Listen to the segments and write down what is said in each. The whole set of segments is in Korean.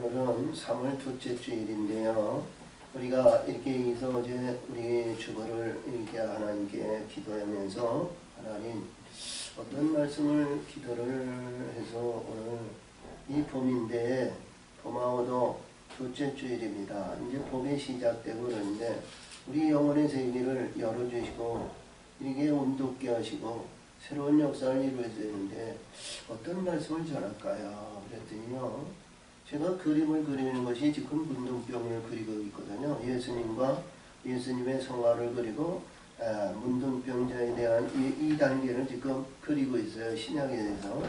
오늘은 3월 둘째 주일인데요. 우리가 이렇게 해서 어제 우리 주보를 이렇게 하나님께 기도하면서 하나님 어떤 말씀을 기도를 해서 오늘 이 봄인데 봄아오도 둘째 주일입니다. 이제 봄이 시작되고 그러는데 우리 영혼의 세계를 열어주시고 이렇게 운동케 하시고 새로운 역사를 이루어야 되는데 어떤 말씀을 전할까요? 그랬더니요. 제가 그림을 그리는 것이 지금 문둥병을 그리고 있거든요. 예수님과 예수님의 성화를 그리고 문둥병자에 대한 이 단계를 지금 그리고 있어요. 신약에 대해서.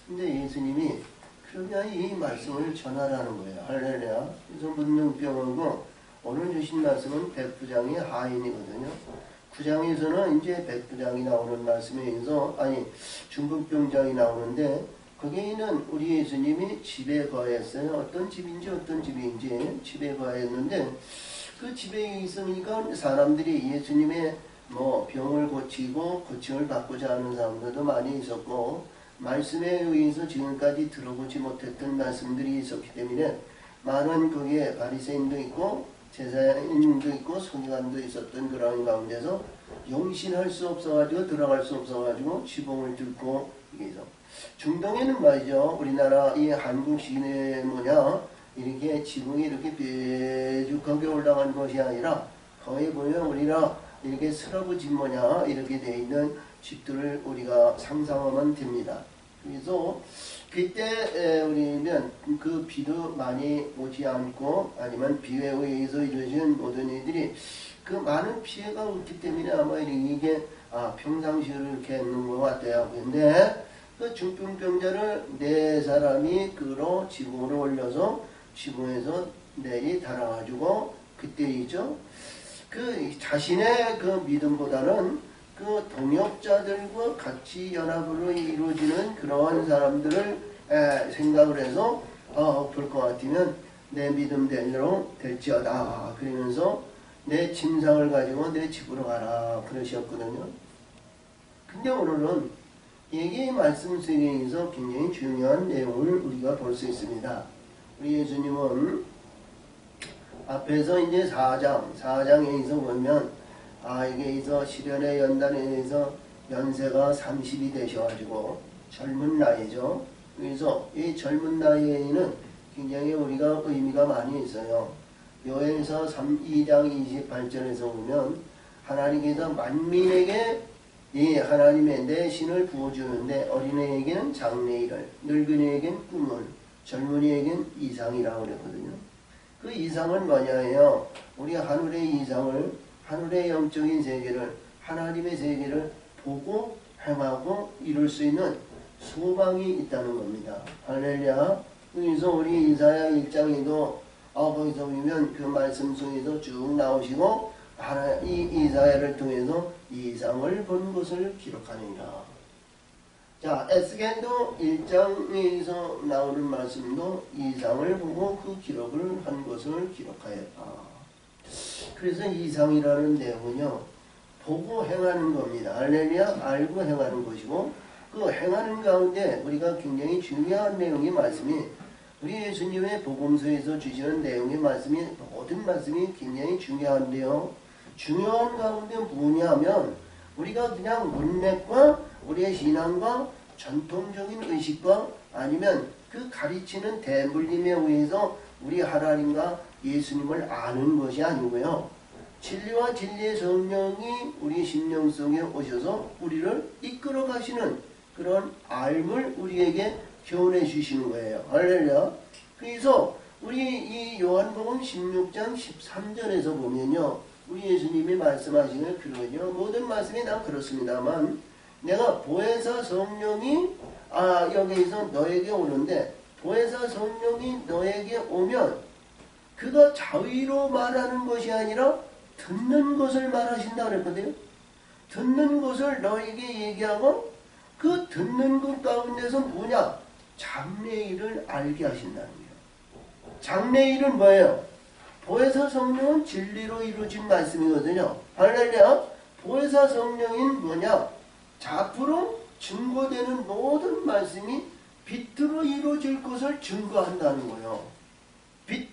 근데 예수님이 그러면 이 말씀을 전하라는 거예요. 할렐루야. 그래서 문둥병하고 오늘 주신 말씀은 백부장의 하인이거든요. 9장에서는 이제 백부장이 나오는 말씀에 의해서 중풍병장이 나오는데 거기에는 우리 예수님이 집에 거했어요. 어떤 집인지 집에 거했는데 그 집에 있으니까 사람들이 예수님의 병을 고치고 고침을 받고자 하는 사람들도 많이 있었고 말씀에 의해서 지금까지 들어보지 못했던 말씀들이 있었기 때문에 많은 거기에 바리새인도 있고 제사인도 있고 서기관도 있었던 그런 가운데서 용신할 수 없어가지고 들어갈 수 없어가지고 지붕을 뚫고 여기서 중동에는 말이죠. 우리나라 이 한국 시내 이렇게 지붕이 이렇게 뾰족하게 올라간 것이 아니라 거기 보면 우리나라 이렇게 스러브 집 이렇게 되어 있는 집들을 우리가 상상하면 됩니다. 그래서 그때 우리는 그 비도 많이 오지 않고 아니면 비에 의해서 이루어진 모든 일들이 그 많은 피해가 없기 때문에 아마 이게 평상시를 이렇게 했는 것 같아요. 근데 그 중풍병자를 네 사람이 그로 지붕으로 올려서 지붕에서 내리 달아가지고 그때이죠. 그 자신의 그 믿음보다는 그 동역자들과 같이 연합으로 이루어지는 그러한 사람들을 생각을 해서 볼 것 같으면 내 믿음대로 될지어다 그러면서 내 침상을 가지고 내 집으로 가라 그러셨거든요. 근데 오늘은 이게 말씀 속에서 굉장히 중요한 내용을 우리가 볼 수 있습니다. 우리 예수님은 앞에서 이제 4장에서 보면 이게 있어 시련의 연단에 의해서 연세가 30이 되셔가지고 젊은 나이죠. 그래서 이 젊은 나이에는 굉장히 우리가 의미가 많이 있어요. 요엘서 2장 28절에서 보면 하나님께서 만민에게 이 하나님의 내 신을 부어주는데 어린애에게는 장래일을, 늙은이에게는 꿈을, 젊은이에게는 이상이라고 그랬거든요. 그 이상은 뭐냐예요? 우리 하늘의 이상을, 하늘의 영적인 세계를, 하나님의 세계를 보고 행하고 이룰 수 있는 소망이 있다는 겁니다. 할렐루야. 그래서 우리 이사야 1장에도 거기서 보면 그 말씀 속에서 쭉 나오시고 이 이사야를 통해서 이상을 본 것을 기록하느니라. 자, 에스겔도 1장에서 나오는 말씀도 이상을 보고 그 기록을 한 것을 기록하였다. 그래서 이상이라는 내용은요, 보고 행하는 겁니다. 할렐루야, 알고 행하는 것이고, 그 행하는 가운데 우리가 굉장히 중요한 내용의 말씀이 우리 예수님의 복음서에서 주시는 내용의 말씀이 모든 말씀이 굉장히 중요한데요. 중요한 가운데 뭐냐면 우리가 그냥 문맥과 우리의 신앙과 전통적인 의식과 아니면 그 가르치는 대물림에 의해서 우리 하나님과 예수님을 아는 것이 아니고요. 진리와 진리의 성령이 우리 심령 속에 오셔서 우리를 이끌어 가시는 그런 알을 우리에게 교훈해 주시는 거예요. 할렐루야. 그래서 우리 이 요한복음 16장 13절에서 보면요. 우리 예수님이 말씀하시는 그러군요. 모든 말씀이 다 그렇습니다만 내가 보혜사 성령이 여기서 너에게 오는데 보혜사 성령이 너에게 오면 그가 자의로 말하는 것이 아니라 듣는 것을 말하신다 그랬거든요. 듣는 것을 너에게 얘기하고 그 듣는 것 가운데서 뭐냐? 장래일을 알게 하신다는 거예요. 장래일은 뭐예요? 보혜사 성령은 진리로 이루어진 말씀이거든요. 할렐루야. 보혜사 성령인 뭐냐? 앞으로 증거되는 모든 말씀이 빛으로 이루어질 것을 증거한다는 거예요.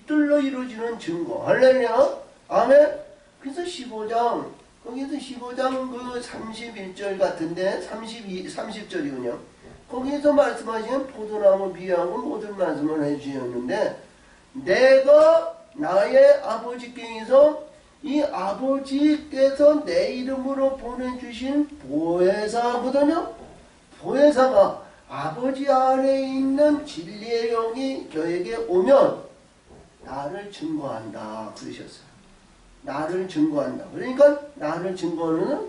빛들로 이루어지는 증거. 할렐루야. 아멘. 그래서 15장, 거기서 15장 그 31절 같은데, 30절이군요. 거기에서 말씀하신 포도나무 비유하고 모든 말씀을 해주셨는데, 내가 나의 아버지께서 이 아버지께서 내 이름으로 보내주신 보혜사거든요. 보혜사가 아버지 안에 있는 진리의 영이 저에게 오면 나를 증거한다 그러셨어요. 나를 증거한다. 그러니까 나를 증거하는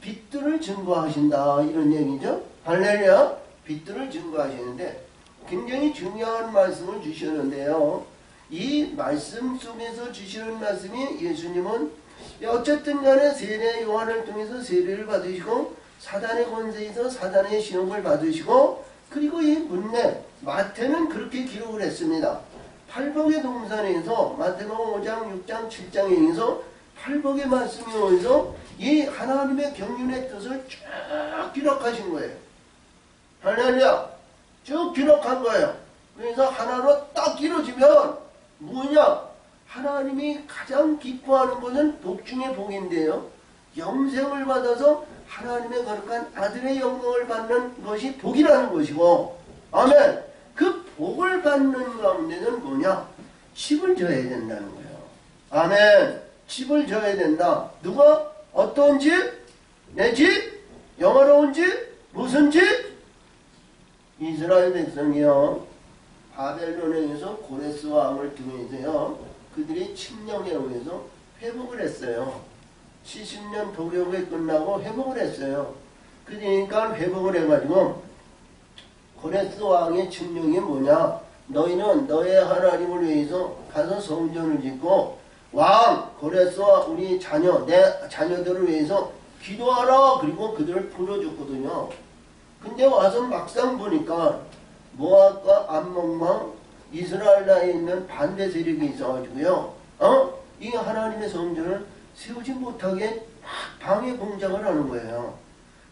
빛들을 증거하신다 이런 얘기죠. 할렐루야. 빛들을 증거하시는데 굉장히 중요한 말씀을 주셨는데요. 이 말씀 속에서 주시는 말씀이 예수님은 어쨌든 간에 세례 요한을 통해서 세례를 받으시고 사단의 권세에서 사단의 시험을 받으시고 그리고 이 문맥 마태는 그렇게 기록을 했습니다. 팔복의 동산에서 마태복음 5장 6장 7장에 의해서 팔복의 말씀이 오면서 이 하나님의 경륜의 뜻을 쭉 기록하신 거예요. 할렐루야. 쭉 기록한 거예요. 그래서 하나로 딱 이루어지면 뭐냐? 하나님이 가장 기뻐하는 것은 복 중의 복인데요. 영생을 받아서 하나님의 거룩한 아들의 영광을 받는 것이 복이라는 것이고, 아멘. 그 복을 받는 가운데는 뭐냐? 집을 져야 된다는 거예요. 아멘. 집을 져야 된다. 누가? 어떤 집? 내 집? 영화로운 집? 무슨 집? 이스라엘 백성이요. 바벨론에 의해서 고레스 왕을 통해서요. 그들이 칙령에 의해서 회복을 했어요. 70년 도력이 끝나고 회복을 했어요. 그러니까 회복을 해가지고 고레스 왕의 칙령이 뭐냐? 너희는 너의 하나님을 위해서 가서 성전을 짓고 왕 고레스와 우리 자녀 내 자녀들을 위해서 기도하라. 그리고 그들을 불러줬거든요. 근데 와서 막상 보니까 모압과 암몬과 이스라엘 나라에 있는 반대 세력이 있어가지고요. 이 하나님의 성전을 세우지 못하게 방해 공작을 하는 거예요.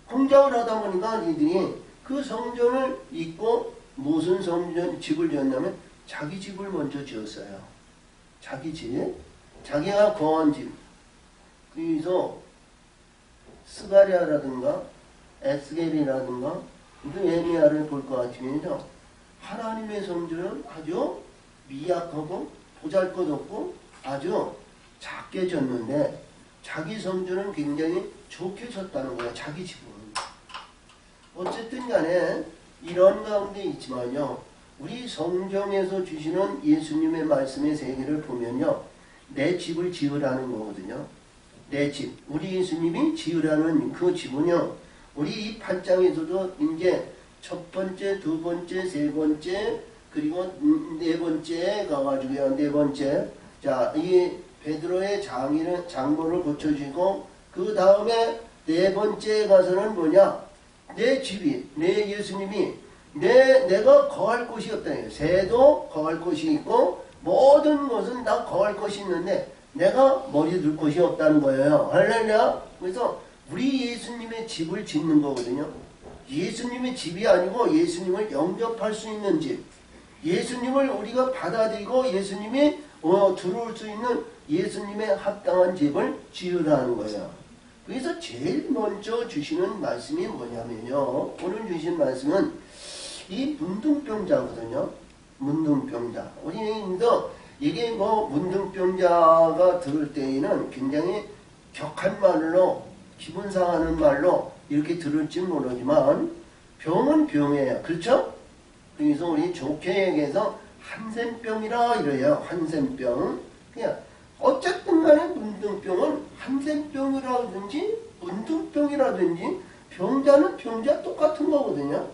공작을 하다 보니까 이들이 그 성전을 잇고 무슨 성전 집을 지었냐면 자기 집을 먼저 지었어요. 자기 집, 자기가 거한 집. 그래서 스가랴라든가 에스겔이라든가 에미야를 볼 것 같으면요. 하나님의 성전은 아주 미약하고 보잘것없고 아주 작게 졌는데 자기 성전은 굉장히 좋게 졌다는 거예요. 자기 집은. 어쨌든 간에 이런 가운데 있지만요. 우리 성경에서 주시는 예수님의 말씀의 세계를 보면요. 내 집을 지으라는 거거든요. 내 집. 우리 예수님이 지으라는 그 집은요. 우리 이 8장에서도 이제 첫 번째, 두 번째, 세 번째, 그리고 네 번째에 가가지고요. 네 번째. 자, 이 베드로의 장모를 고쳐주고, 그 다음에 네 번째에 가서는 뭐냐? 내 집이, 내 예수님이, 내가 거할 곳이 없다는 새도 거할 곳이 있고, 모든 것은 다 거할 곳이 있는데, 내가 머리 둘 곳이 없다는 거예요. 할렐루야. 그래서 우리 예수님의 집을 짓는 거거든요. 예수님의 집이 아니고 예수님을 영접할 수 있는 집. 예수님을 우리가 받아들이고 예수님이 들어올 수 있는 예수님의 합당한 집을 지으라는 거예요. 그래서 제일 먼저 주시는 말씀이 뭐냐면요. 오늘 주신 말씀은 이 문둥병자거든요. 문둥병자. 우리도 이게 문둥병자가 들을 때에는 굉장히 격한 말로 기분 상하는 말로 이렇게 들을지 모르지만 병은 병이에요. 그렇죠? 그래서 우리 좋게 얘기해서 한센병이라 이래요. 한센병. 그냥 어쨌든 간에 문둥병은 한센병이라든지 문둥병이라든지 병자는 병자 똑같은 거거든요.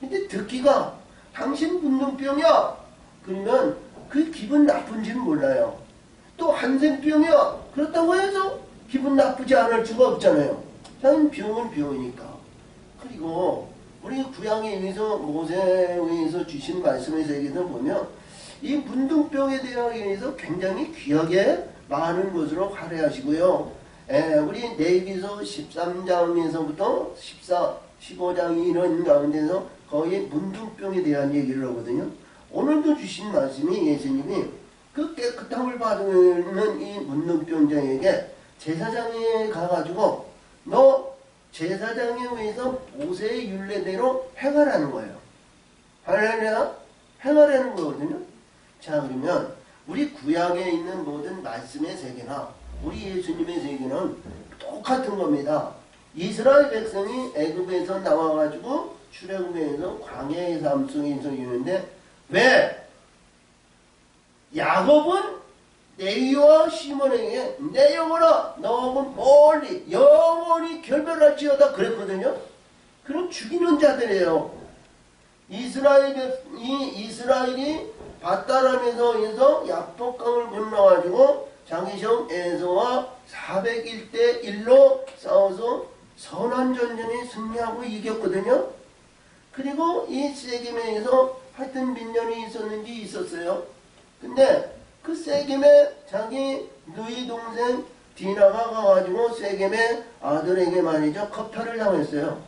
근데 듣기가 당신 문둥병이야. 그러면 그 기분 나쁜지는 몰라요. 또 한센병이야. 그렇다고 해서 기분 나쁘지 않을 수가 없잖아요. 자는 병은 병이니까. 그리고 우리 구약에 의해서 모세에 의해서 주신 말씀에서 얘기를 보면 이 문둥병에 대해서 굉장히 귀하게 많은 것으로 할애하시고요. 우리 레위기서 13장에서부터 15장 이런 가운데서 거의 문둥병에 대한 얘기를 하거든요. 오늘도 주신 말씀이 예수님이 그 깨끗함을 받는 이 문둥병자에게 제사장에 가가지고 너 제사장에 의해서 모세의 율례대로 행하라는 거예요. 할렐루야? 행하라는 거거든요. 자, 그러면 우리 구약에 있는 모든 말씀의 세계나 우리 예수님의 세계는 똑같은 겁니다. 이스라엘 백성이 애굽에서 나와가지고 출애굽에서 광야의 삶 속에서 있는데 왜? 야곱은 레위와 시몬에게 내 영혼아 너하고 멀리 영원히 결별할지어다 그랬거든요. 그럼 죽이는 자들이에요. 이스라엘이 바다람에서 야복강을 건너가지고 자기 형 에서와 401대 1로 싸워서 선한 전쟁에 승리하고 이겼거든요. 그리고 이 세겜에서 하여튼 민년이 있었는지 있었어요. 근데 그 세겜에 자기 누이 동생 디나가 가가지고 세겜의 아들에게 말이죠 겁탈을 당했어요.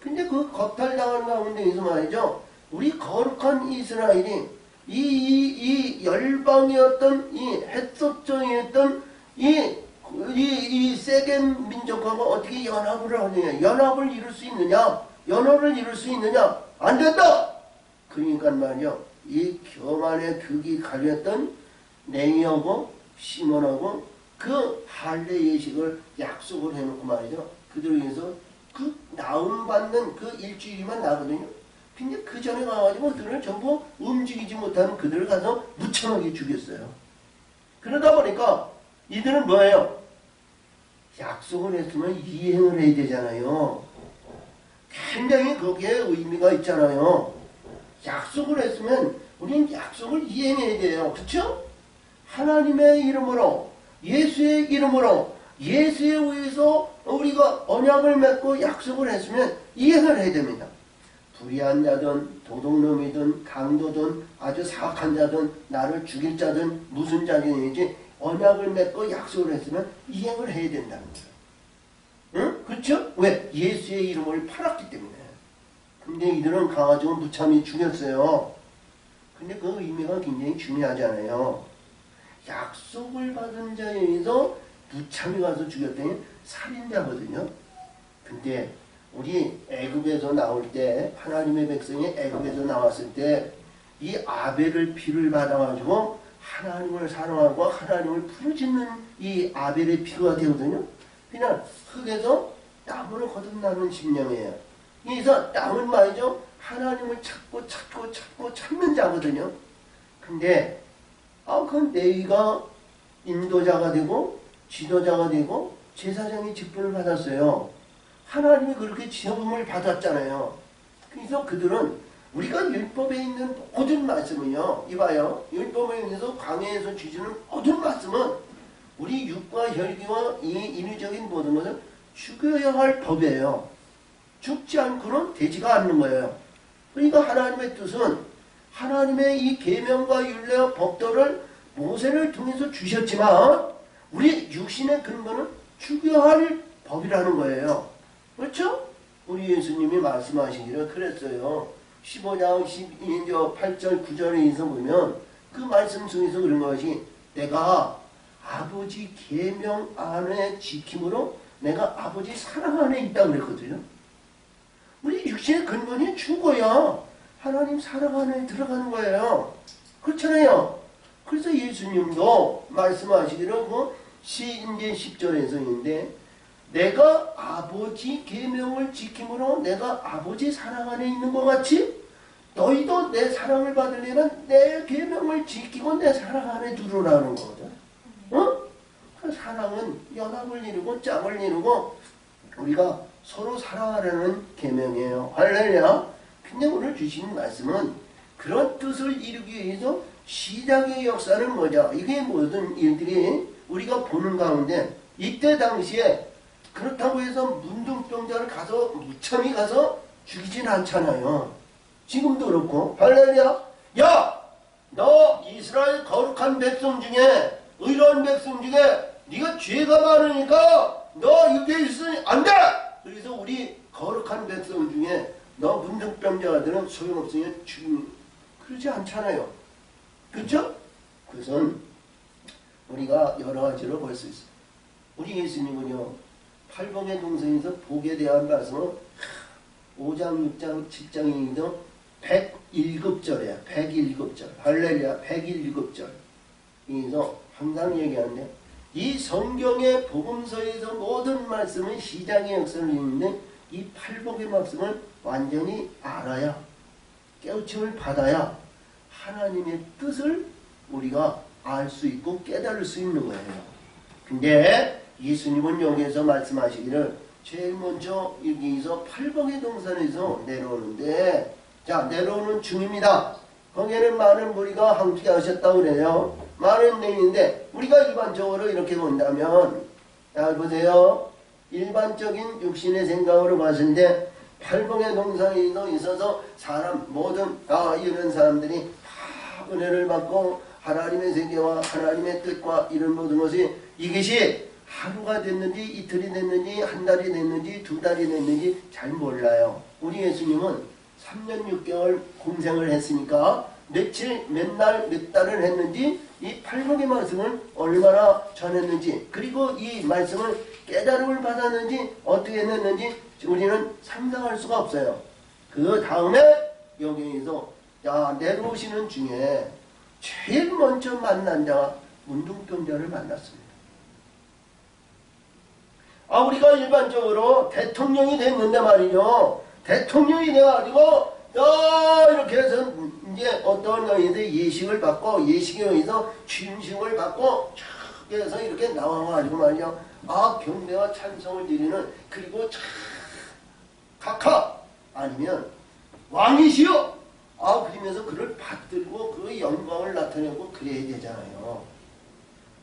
근데 그 겁탈당한 가운데에서 말이죠 우리 거룩한 이스라엘이 이 열방이었던 이 헷소정이었던 이 세겜 민족하고 어떻게 연합을 하느냐, 연합을 이룰 수 있느냐, 연호를 이룰 수 있느냐, 안 된다. 그러니까 말이요 이 교만의 득이 갈렸던 레위하고 시몬하고 그 할례 예식을 약속을 해놓고 말이죠 그들을 위해서 그 나음 받는 그 일주일만 나거든요. 근데 그 전에 가가지고 그들을 전부 움직이지 못하는 그들을 가서 무참하게 죽였어요. 그러다 보니까 이들은 뭐예요? 약속을 했으면 이행을 해야 되잖아요. 굉장히 거기에 의미가 있잖아요. 약속을 했으면 우리는 약속을 이행해야 돼요. 그렇죠? 하나님의 이름으로 예수의 이름으로 예수에 의해서 우리가 언약을 맺고 약속을 했으면 이행을 해야 됩니다. 불의한 자든 도둑놈이든 강도든 아주 사악한 자든 나를 죽일 자든 무슨 자든지 언약을 맺고 약속을 했으면 이행을 해야 된다는 거예요. 응? 그렇죠? 왜? 예수의 이름을 팔았기 때문에. 근데 이들은 가가지고 무참히 죽였어요. 근데 그 의미가 굉장히 중요하잖아요. 약속을 받은 자에 의해서 무참히 가서 죽였더니 살인자거든요. 근데 우리 애굽에서 나올 때 하나님의 백성이 애굽에서 나왔을 때 이 아벨을 피를 받아가지고 하나님을 사랑하고 하나님을 부르짖는 이 아벨의 피가 되거든요. 그냥 흙에서 나무를 거듭나는 심령이에요. 그래서 남은 말이죠. 하나님을 찾고 찾는 자거든요. 근데 그건 레위가 인도자가 되고 지도자가 되고 제사장이 직분을 받았어요. 하나님이 그렇게 지어봄을 받았잖아요. 그래서 그들은 우리가 율법에 있는 모든 말씀은요. 이봐요. 율법에 의해서 광야에서 주시는 모든 말씀은 우리 육과 혈기와 이 인위적인 모든 것을 죽여야 할 법이에요. 죽지 않고는 되지가 않는 거예요. 그러니까 하나님의 뜻은 하나님의 이 계명과 율례와 법도를 모세를 통해서 주셨지만 우리 육신의 근본은 죽여야 할 법이라는 거예요. 그렇죠? 우리 예수님이 말씀하시기를 그랬어요. 15장 8절 9절에서 보면 그 말씀 속에서 그런 것이 내가 아버지 계명 안에 지킴으로 내가 아버지 사랑 안에 있다고 그랬거든요. 우리 육신의 근본이 죽어야 하나님 사랑 안에 들어가는 거예요. 그렇잖아요. 그래서 예수님도 말씀하시기를 이제 10절에서인데 내가 아버지 계명을 지킴으로 내가 아버지 사랑 안에 있는 것 같이 너희도 내 사랑을 받으려면 내 계명을 지키고 내 사랑 안에 들어오라는 거거든. 그 사랑은 연합을 이루고 짝을 이루고 우리가 서로 사랑하라는 계명이에요. 할렐루야. 근데 오늘 주신 말씀은 그런 뜻을 이루기 위해서 시작의 역사는 뭐냐. 이게 모든 일들이 우리가 보는 가운데 이때 당시에 그렇다고 해서 문둥병자를 가서 무참히 가서 죽이진 않잖아요. 지금도 그렇고. 할렐루야. 야! 너 이스라엘 거룩한 백성 중에 의로운 백성 중에 네가 죄가 많으니까 너 여기에 있으니 안 돼! 그래서 우리 거룩한 백성 중에 너 문둥병자들은 소용없으니 죽임 그러지 않잖아요. 그렇죠? 그것은 우리가 여러 가지로 볼 수 있어요. 우리 예수님은요, 팔복의 동서에서 복에 대한 말씀은 5장, 6장, 7장이죠. 101급절이에요. 101급절. 할렐루야, 101급절. 그래서 항상 얘기하는데, 이 성경의 복음서에서 모든 말씀은 시장의 역사를 읽는데, 이 팔복의 말씀을 완전히 알아야, 깨우침을 받아야 하나님의 뜻을 우리가 알 수 있고 깨달을 수 있는 거예요. 근데 예수님은 여기에서 말씀하시기를 제일 먼저 여기서 팔복의 동산에서 내려오는데, 자, 내려오는 중입니다. 거기에는 많은 무리가 함께 하셨다고 그래요. 많은 내용인데 우리가 일반적으로 이렇게 본다면, 자 보세요. 일반적인 육신의 생각으로 봤을 때 팔복의 동산에 있어서 사람 모든 이런 사람들이 다 은혜를 받고 하나님의 세계와 하나님의 뜻과 이런 모든 것이 이것이 하루가 됐는지 이틀이 됐는지 한 달이 됐는지 두 달이 됐는지 잘 몰라요. 우리 예수님은 3년 6개월 공생을 했으니까 며칠 몇 날 몇 달을 했는지 이 팔복의 말씀을 얼마나 전했는지 그리고 이 말씀을 깨달음을 받았는지 어떻게 했는지 우리는 상상할 수가 없어요. 그 다음에 여기에서 내려오시는 중에 제일 먼저 만난 자가 문둥병자를 만났습니다. 우리가 일반적으로 대통령이 됐는데 말이죠. 대통령이 돼가지고 이렇게 해서 이제 어떤 여인들 예식을 받고 예식에 의해서 취임식을 받고 촥 해서 이렇게 나와가지고 말이죠. 경배와 찬송을 드리는 그리고 촥 각하 아니면 왕이시여 그러면서 그를 받들고 그 영광을 나타내고 그래야 되잖아요.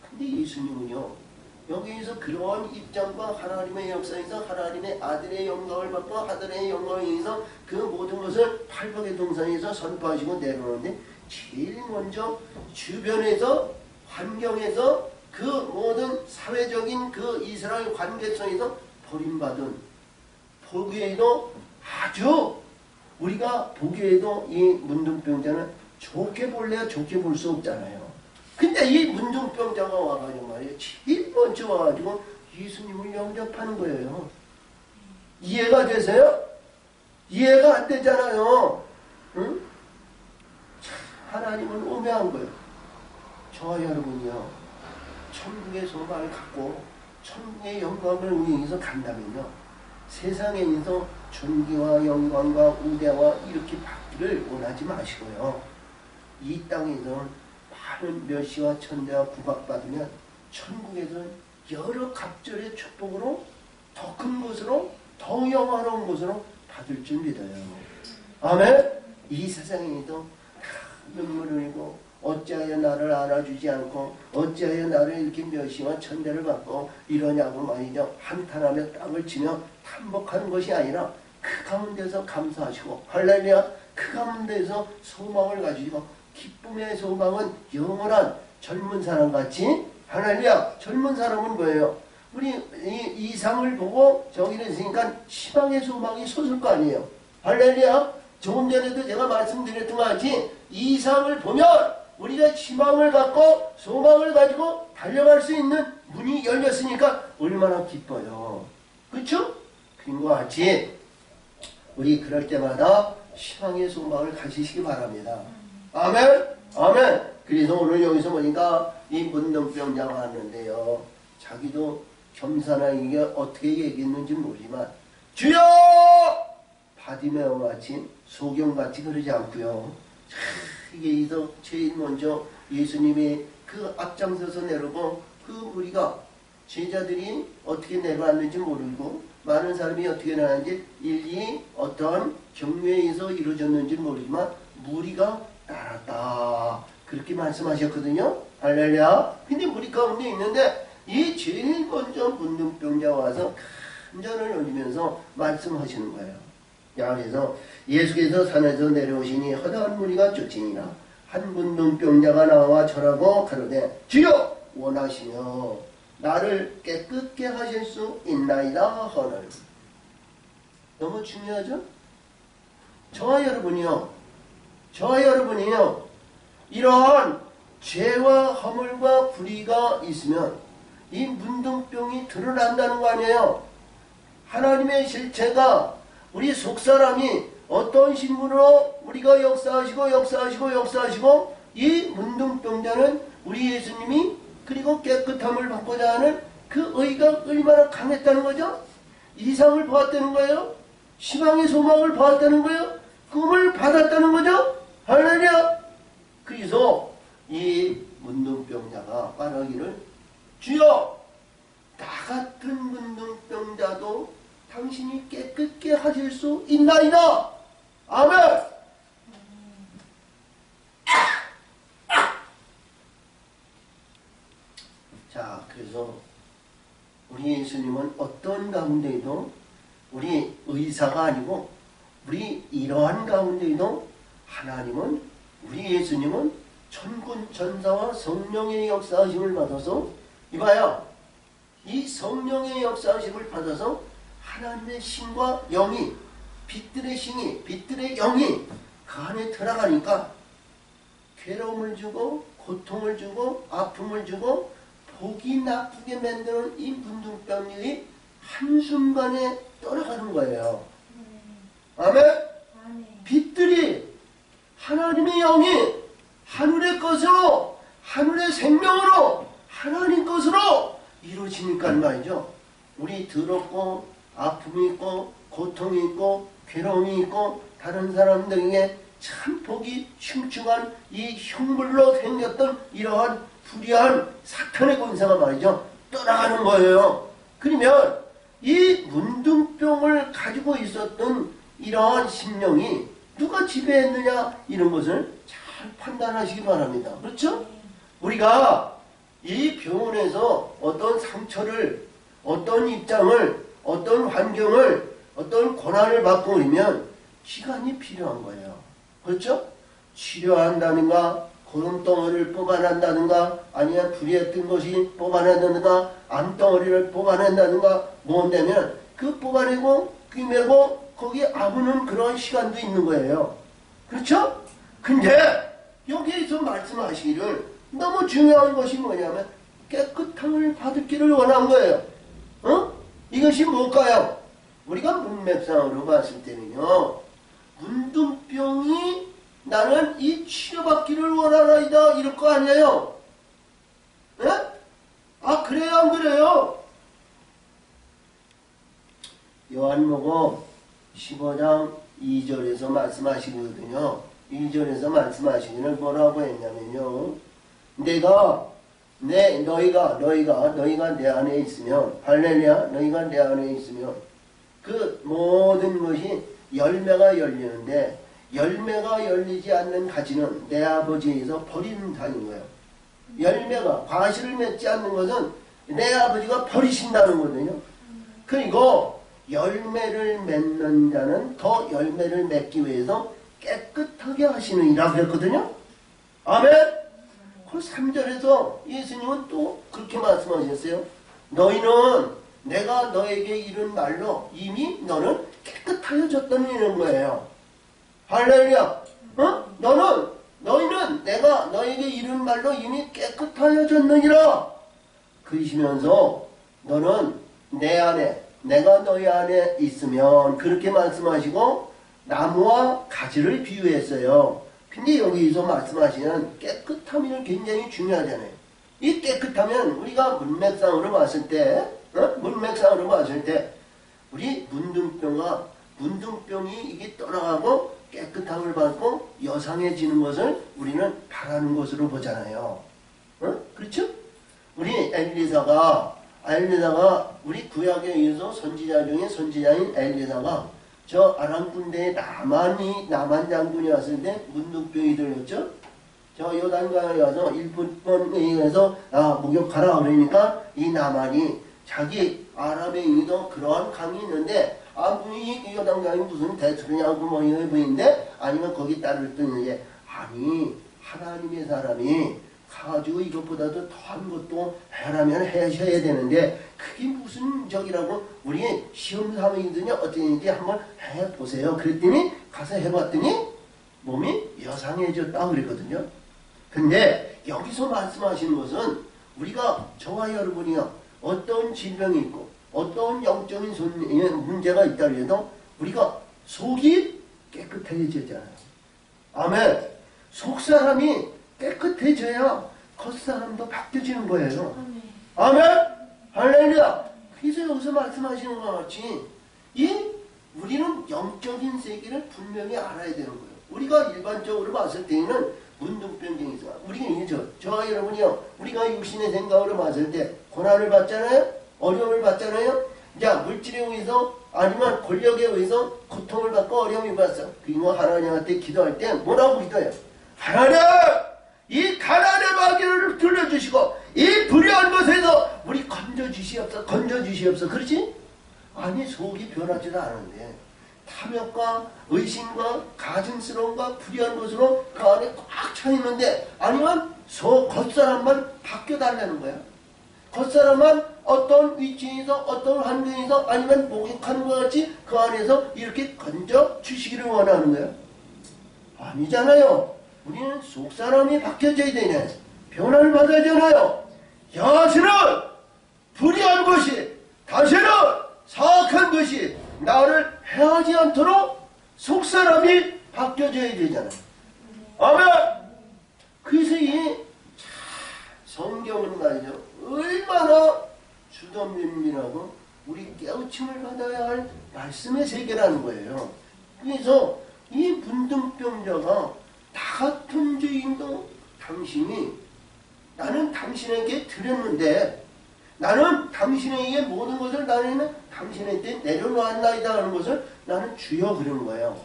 근데 예수님은요. 여기에서 그러한 입장과 하나님의 역사에서 하나님의 아들의 영광을 받고 아들의 영광에 의해서 그 모든 것을 팔복의 동산에서 선포하시고 내려오는데 제일 먼저 주변에서 환경에서 그 모든 사회적인 그 이스라엘 관계성에서 버림받은 보기에도 아주 우리가 보기에도 이 문둥병자는 좋게 볼래야 좋게 볼 수 없잖아요. 근데 이 문둥병자가 와가지고 말이에요. 제일 먼저 와가지고 예수님을 영접하는 거예요. 이해가 되세요? 이해가 안 되잖아요. 응? 하나님은 오묘한 거예요. 저와 여러분이요. 천국의 소망을 갖고 천국의 영광을 위해서 간다면요. 세상에 있어 존귀와 영광과 우대와 이렇게 받기를 원하지 마시고요. 이 땅에서 많은 멸시와 천대와 구박받으면 천국에서는 여러 갑절의 축복으로 더 큰 것으로 더 영화로운 것으로 받을 줄 믿어요. 아멘. 이 세상에도 눈물을 흘리고 어찌하여 나를 알아주지 않고 어찌하여 나를 이렇게 멸시와 천대를 받고 이러냐고 말이죠. 한탄하며 땅을 치며 탄복하는 것이 아니라 그 가운데서 감사하시고 할렐루야 그 가운데서 소망을 가지고 기쁨의 소망은 영원한 젊은 사람같이 할렐루야 젊은 사람은 뭐예요? 우리 이 상을 보고 저기는 있으니까 희망의 소망이 솟을 거 아니에요. 할렐루야 조금 전에도 제가 말씀드렸던 것 같이 이 상을 보면 우리가 희망을 갖고 소망을 가지고 달려갈 수 있는 문이 열렸으니까 얼마나 기뻐요. 그렇죠? 그런 것 같이 우리 그럴 때마다 희망의 소망을 가지시기 바랍니다. 아멘? 아멘. 그래서 오늘 여기서 보니까 이 문둥병자가 왔는데요. 자기도 겸손하게 이게 어떻게 얘기했는지 모르지만 주여! 바디메오 같이 소경같이 그러지 않고요. 이게 제일 먼저 예수님이 그 앞장서서 내려오고 그 우리가 제자들이 어떻게 내려왔는지 모르고 많은 사람이 어떻게 나왔는지 일일이 어떠한 경륜에 의해서 이루어졌는지 모르지만 무리가 따랐다. 그렇게 말씀하셨거든요. 할렐루야. 근데 무리 가운데 있는데 이 제일 먼저 문둥병자 와서 간절을 올리면서 말씀하시는 거예요. 그래서 예수께서 산에서 내려오시니 허다한 무리가 쫓으니라. 한 문둥병자가 나와 절하고 가로되 주여 원하시며 나를 깨끗게 하실 수 있나이다 하늘. 너무 중요하죠? 저와 여러분이요 이러한 죄와 허물과 불의가 있으면 이 문둥병이 드러난다는 거 아니에요. 하나님의 실체가 우리 속사람이 어떤 신분으로 우리가 역사하시고 이 문둥병자는 우리 예수님이 그리고 깨끗함을 받고자 하는 그 의가 얼마나 강했다는 거죠? 이상을 보았다는 거예요. 희망의 소망을 보았다는 거예요. 꿈을 받았다는 거죠. 할렐루야. 그래서 이 문둥병자가 말하기를 주여 나 같은 문둥병자도 당신이 깨끗게 하실 수 있나이다. 아멘. 자, 그래서 우리 예수님은 어떤 가운데에도 우리 의사가 아니고 우리 이러한 가운데에도 하나님은 우리 예수님은 천군 천사와 성령의 역사하심을 받아서 이봐요. 이 성령의 역사하심을 받아서 하나님의 신과 영이 빛들의 신이 빛들의 영이 그 안에 들어가니까 괴로움을 주고 고통을 주고 아픔을 주고 보기 나쁘게 만드는 이 문둥병이 한순간에 떠나가는 거예요. 아멘? 빛들이 하나님의 영이 하늘의 것으로 하늘의 생명으로 하나님 것으로 이루어지니까 말이죠. 우리 더럽고 아픔이 있고 고통이 있고 괴로움이 있고 다른 사람들에게 참 보기 흉측한 이 흉물로 생겼던 이러한 불의한 사탄의 권세가 말이죠. 떠나가는 거예요. 그러면 이 문둥병을 가지고 있었던 이러한 심령이 누가 지배했느냐 이런 것을 잘 판단하시기 바랍니다. 그렇죠? 우리가 이 병원에서 어떤 상처를 어떤 입장을 어떤 환경을 어떤 고난을 받고 오면 시간이 필요한 거예요. 그렇죠? 치료한다든가 고름덩어리를 뽑아낸다든가 아니면 불이했던 것이 뽑아낸다든가 암덩어리를 뽑아낸다든가 뭔다면 그 뽑아내고 꿰매고 거기에 아무는 그런 시간도 있는 거예요. 그렇죠? 근데 여기에서 말씀하시기를 너무 중요한 것이 뭐냐면 깨끗함을 받기를 원한 거예요. 이것이 뭘까요? 우리가 문맥상으로 봤을 때는요. 문둥병이 나는 이 치료받기를 원하나이다 이럴 거 아니에요. 예? 아 그래요 안 그래요? 요한복음 15장 2절에서 말씀하시거든요. 2절에서 말씀하시기를 뭐라고 했냐면요. 너희가 내 안에 있으면 할렐루야 너희가 내 안에 있으면 그 모든 것이 열매가 열리는데 열매가 열리지 않는 가지는 내 아버지에서 버린다는 거예요. 열매가 과실을 맺지 않는 것은 내 아버지가 버리신다는 거거든요. 그리고 열매를 맺는 자는 더 열매를 맺기 위해서 깨끗하게 하시느니라 그랬거든요. 아멘. 그 3절에서 예수님은 또 그렇게 말씀하셨어요. 너희는 내가 너에게 이른 말로 이미 너는 깨끗하여졌다는 거예요. 할렐루야. 너희는 내가 너에게 이른 말로 이미 깨끗하여졌느니라. 그러시면서 너는 내 안에 내가 너희 안에 있으면 그렇게 말씀하시고 나무와 가지를 비유했어요. 근데 여기서 말씀하시는 깨끗함이 굉장히 중요하잖아요. 이 깨끗하면 우리가 문맥상으로 봤을 때 우리 문둥병이 이게 떠나가고 깨끗함을 받고 여상해지는 것을 우리는 바라는 것으로 보잖아요. 그렇죠? 우리 엘리사가 우리 구약에 의해서 선지자 중에 선지자인 엘리사가 저 아람 군대에 나만 장군이 왔을 때 문둥병이 들렸죠? 저 요단강에 가서 일본에 의해서 목욕하라 그러니까 이 나만이 자기 아람에 의해서 그러한 강이 있는데 이 요단강이 무슨 대수냐고 뭐 이런 분인데 아니면 거기 따를 뜨는데 아니 하나님의 사람이 가지고 이것보다도 더한 것도 해라면 하셔야 되는데 그게 무슨 적이라고 우리 시험 삼행이든지 어쩐지 한번 해보세요. 그랬더니 가서 해봤더니 몸이 여상해졌다 그랬거든요. 근데 여기서 말씀하시는 것은 우리가 저와 여러분이요 어떤 질병이 있고 어떤 영적인 문제가 있다 해도 우리가 속이 깨끗해지잖아요. 아멘. 속사람이 깨끗해져야 겉사람도 바뀌어지는 거예요. 아멘. 할렐루야. 그래서 여기서 말씀하시는 것 같이 우리는 영적인 세계를 분명히 알아야 되는 거예요. 우리가 일반적으로 봤을 때는 문둥병증이 있어요. 우리는 저와 여러분이요 우리가 육신의 생각으로 봤을 때 고난을 받잖아요. 어려움을 받잖아요. 자, 물질에 의해서 아니면 권력에 의해서 고통을 받고 어려움을 받았어. 그리고 하나님한테 기도할 때 뭐라고 기도해요? 하나님! 이 가난의 마귀를 들려주시고 이 불의한 것에서 우리 건져주시옵소서. 그렇지? 아니, 속이 변하지도 않은데 탐욕과 의심과 가증스러움과 불의한 것으로 그 안에 꽉 차있는데 아니면 겉사람만 바뀌어달라는 거야. 겉사람만 어떤 위치에서 어떤 환경에서 아니면 목욕하는 것 같이 그 안에서 이렇게 건져주시기를 원하는 거야. 아니잖아요. 우리는 속사람이 바뀌어져야 되네. 변화를 받아야 되나요? 다시는 불의한 것이 다시는 사악한 것이 나를 해하지 않도록 속사람이 바뀌어져야 되잖아요. 아멘. 그래서 이 성경은 말이죠. 얼마나 주덤님이라고 우리 깨우침을 받아야 할 말씀의 세계라는 거예요. 그래서 이 문둥병자가 나 같은 죄인도 당신이 나는 당신에게 드렸는데 나는 당신에게 모든 것을 나는 당신에게 내려놓았나이다 하는 것을 나는 주여 그러는 거예요.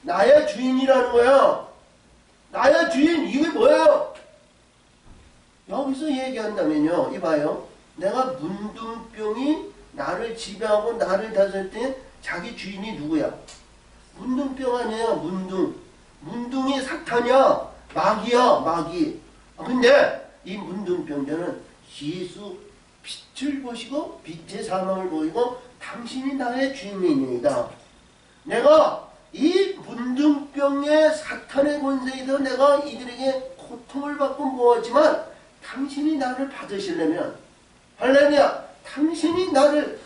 나의 주인이라는 거예요. 나의 주인 이게 뭐예요? 여기서 얘기한다면요. 이봐요. 내가 문둥병이 나를 지배하고 나를 다스릴 때 자기 주인이 누구야? 문둥병 아니에요. 문둥이 사탄이야. 마귀야. 마귀. 근데 이 문둥병자는 예수 빛을 보시고 빛의 사망을 보이고 당신이 나의 주인이니이다. 내가 이 문둥병의 사탄의 권세에서 내가 이들에게 고통을 받고 모았지만 당신이 나를 받으시려면 할렐루야. 당신이 나는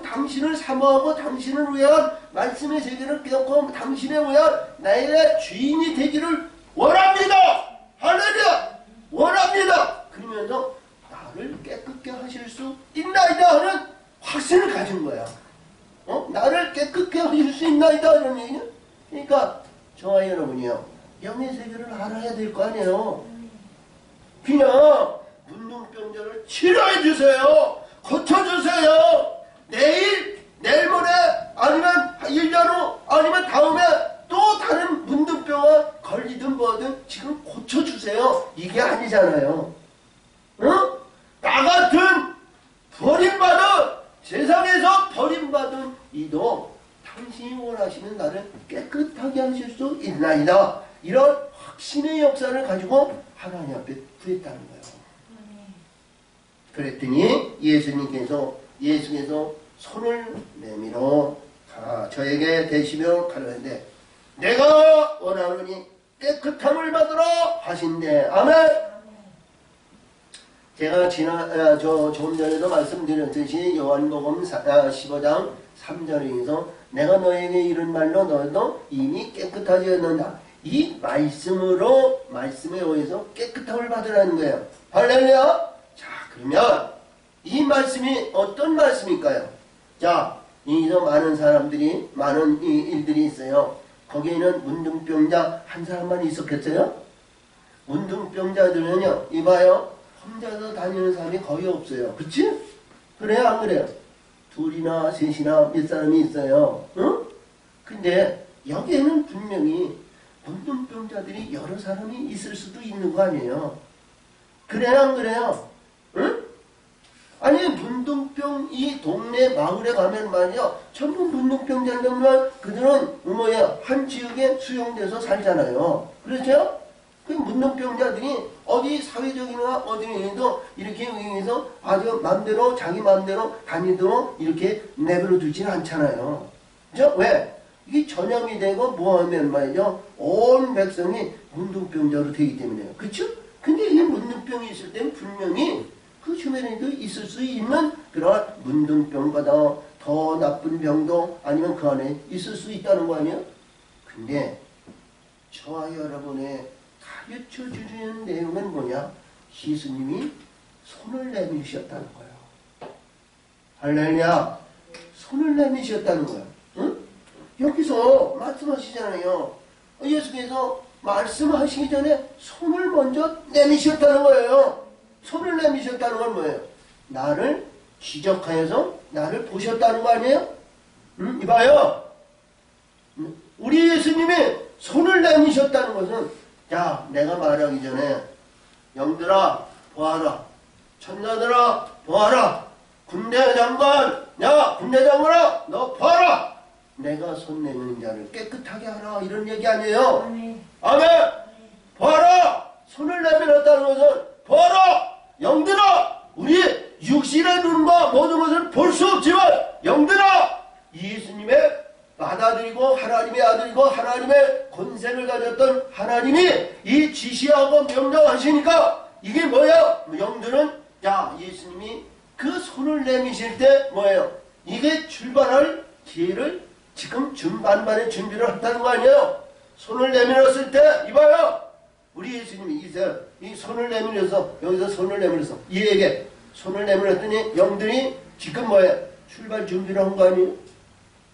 당신을 사모하고 당신을 위한 말씀의 세계를 깨닫고 당신을 위한 나의 주인이 되기를 원합니다. 할렐루야. 원합니다. 그러면서 나를 깨끗게 하실 수 있나이다 하는 확신을 가진 거야. 나를 깨끗게 하실 수 있나이다 이런 얘기냐. 그러니까 저와 여러분이요 영의 세계를 알아야 될 거 아니에요. 그냥 문둥병자를 치료해 주세요. 고쳐주세요. 내일 모레 아니면 1년 후 아니면 다음에 또 다른 문둥병에 걸리든 뭐든 지금 고쳐주세요. 이게 아니잖아요. 나 같은 버림받은 세상에서 버림받은 이도 당신이 원하시는 나를 깨끗하게 하실 수 있나이다. 이런 확신의 역사를 가지고 하나님 앞에 구했다는 거예요. 그랬더니 예수께서 손을 내밀어 저에게 대시며 가라는데 내가 원하노니 깨끗함을 받으라 하신대. 아멘. 제가 조금 전에도 말씀드렸듯이 요한복음 15장 3절에서 내가 너에게 이른 말로 너도 이미 깨끗하였는다. 이 말씀에 의해서 깨끗함을 받으라는 거예요. 할렐루야. 자, 그러면 이 말씀이 어떤 말씀일까요? 자, 여기서 많은 일들이 있어요. 거기에는 문둥병자 한 사람만 있었겠어요? 문둥병자들은요, 이봐요. 혼자서 다니는 사람이 거의 없어요. 그치? 그래요? 안 그래요? 둘이나 셋이나 몇 사람이 있어요. 응? 근데 여기에는 분명히 문둥병자들이 여러 사람이 있을 수도 있는 거 아니에요? 그래요? 안 그래요? 응? 아니 문둥병 이 동네 마을에 가면 말이야 전부 문둥병자들만 그들은 한 지역에 수용돼서 살잖아요. 그렇죠? 그 문둥병자들이 어디 사회적이나 어디에도 이렇게 의해서 아주 맘대로 자기 맘대로 다니도록 이렇게 내버려 두지는 않잖아요. 그죠? 왜? 이게 전염이 되고 뭐하면 말이죠 온 백성이 문둥병자로 되기 때문에요. 그렇죠? 근데 이 문둥병 문둥병이 있을 땐 분명히 그 주변에도 있을 수 있는 그런 문둥병보다 더 나쁜 병도 아니면 그 안에 있을 수 있다는 거 아니에요? 근데 저와 여러분의 가르쳐 주는 내용은 뭐냐? 예수님이 손을 내미셨다는 거예요. 할렐루야. 손을 내미셨다는 거예요. 응? 여기서 말씀하시잖아요. 예수께서 말씀하시기 전에 손을 먼저 내미셨다는 거예요. 손을 내미셨다는 건 뭐예요? 나를 지적하여서 나를 보셨다는 거 아니에요? 응? 이봐요. 우리 예수님이 손을 내미셨다는 것은, 야, 내가 말하기 전에 영들아 보아라, 천사들아 보아라, 군대 장관, 야 군대 장관아 너 보아라, 내가 손 내미는 자를 깨끗하게 하라, 이런 얘기 아니에요? 아멘. 아멘. 보아라, 손을 내밀었다는 것은 보아라, 영들아, 우리 육신의 눈과 모든 것을 볼 수 없지만 영들아, 예수님의 받아들이고 하나님의 아들이고 하나님의 권세를 가졌던 하나님이 이 지시하고 명령하시니까 이게 뭐야? 영들은, 야, 예수님이 그 손을 내미실 때 뭐예요? 이게 출발할 기회를 지금 만반의 준비를 했다는 거 아니에요? 손을 내밀었을 때 이봐요. 우리 예수님이 이 손을 내밀어서, 여기서 손을 내밀어서 이에게 손을 내밀었더니 영들이 지금 뭐예요? 출발 준비를 한 거 아니에요?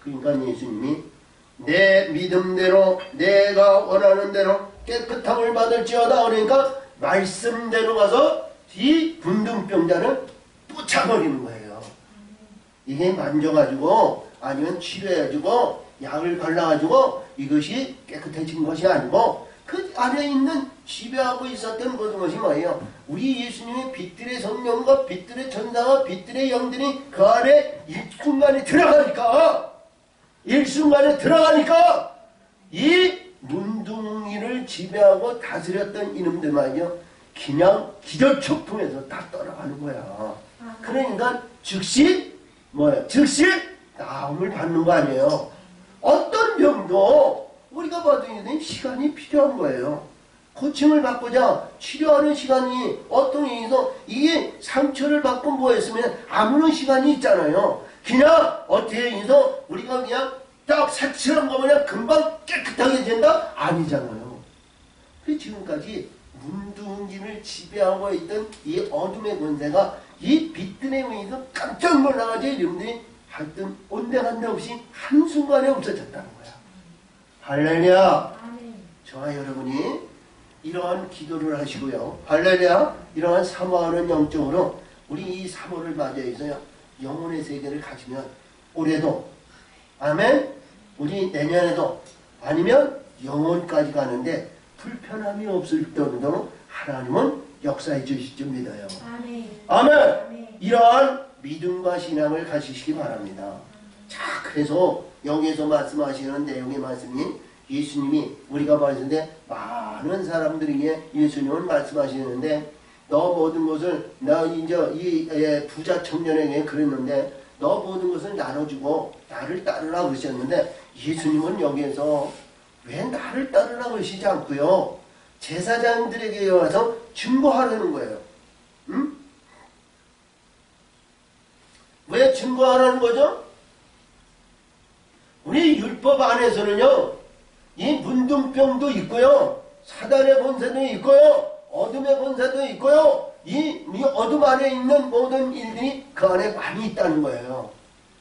그러니까 예수님이 내 믿음대로 내가 원하는 대로 깨끗함을 받을지어다, 그러니까 말씀대로 가서 이 문둥병자를 쫓아버리는 거예요. 이게 만져가지고 아니면 치료해가지고 약을 발라가지고 이것이 깨끗해진 것이 아니고 그 안에 있는 지배하고 있었던 모든 것이 뭐예요? 우리 예수님의 빛들의 성령과 빛들의 천사와 빛들의 영들이 그 안에 일순간에 들어가니까 이 문둥이를 지배하고 다스렸던 이놈들만요 그냥 기절초풍에서 다 떠나가는 거야. 그러니까 즉시 뭐예요? 즉시 나음을 받는 거 아니에요. 어떤 병도 우리가 봐도 시간이 필요한 거예요. 고침을 받고자 치료하는 시간이 어떤 의미에서 이게 상처를 받고 뭐 했으면 아무런 시간이 있잖아요. 그냥 어떻게 해서 우리가 그냥 딱 색칠한 거 그냥 금방 깨끗하게 된다? 아니잖아요. 그래서 지금까지 문둥이를 지배하고 있던 이 어둠의 권세가 이 빛들에 의해서 깜짝 놀라가지고 이름들이 하여튼 온데간데 없이 한순간에 없어졌다는 거야. 할렐루야. 저와 여러분이 이러한 기도를 하시고요. 할렐루야. 이러한 사모하는 영적으로 우리 이 사모를 맞이해서요. 영혼의 세계를 가지면 올해도 아멘. 우리 내년에도 아니면 영혼까지 가는데 불편함이 없을 정도로 하나님은 역사해 주실 줄 믿어요. 아멘. 아멘. 이러한 믿음과 신앙을 가지시기 바랍니다. 자, 그래서 여기에서 말씀하시는 내용의 말씀이 예수님이 우리가 봤을 때 많은 사람들에게 예수님은 말씀하시는데 너 모든 것을 나 이제 이 부자 청년에게 그랬는데 너 모든 것을 나눠주고 나를 따르라 그러셨는데 예수님은 여기에서 왜 나를 따르라 그러시지 않고요 제사장들에게 와서 증거하라는 거예요. 응? 왜 증거하라는 거죠? 우리 율법 안에서는요 이 문둥병도 있고요 사단의 본세도 있고요 어둠의 본세도 있고요 이 어둠 안에 있는 모든 일들이 그 안에 많이 있다는 거예요.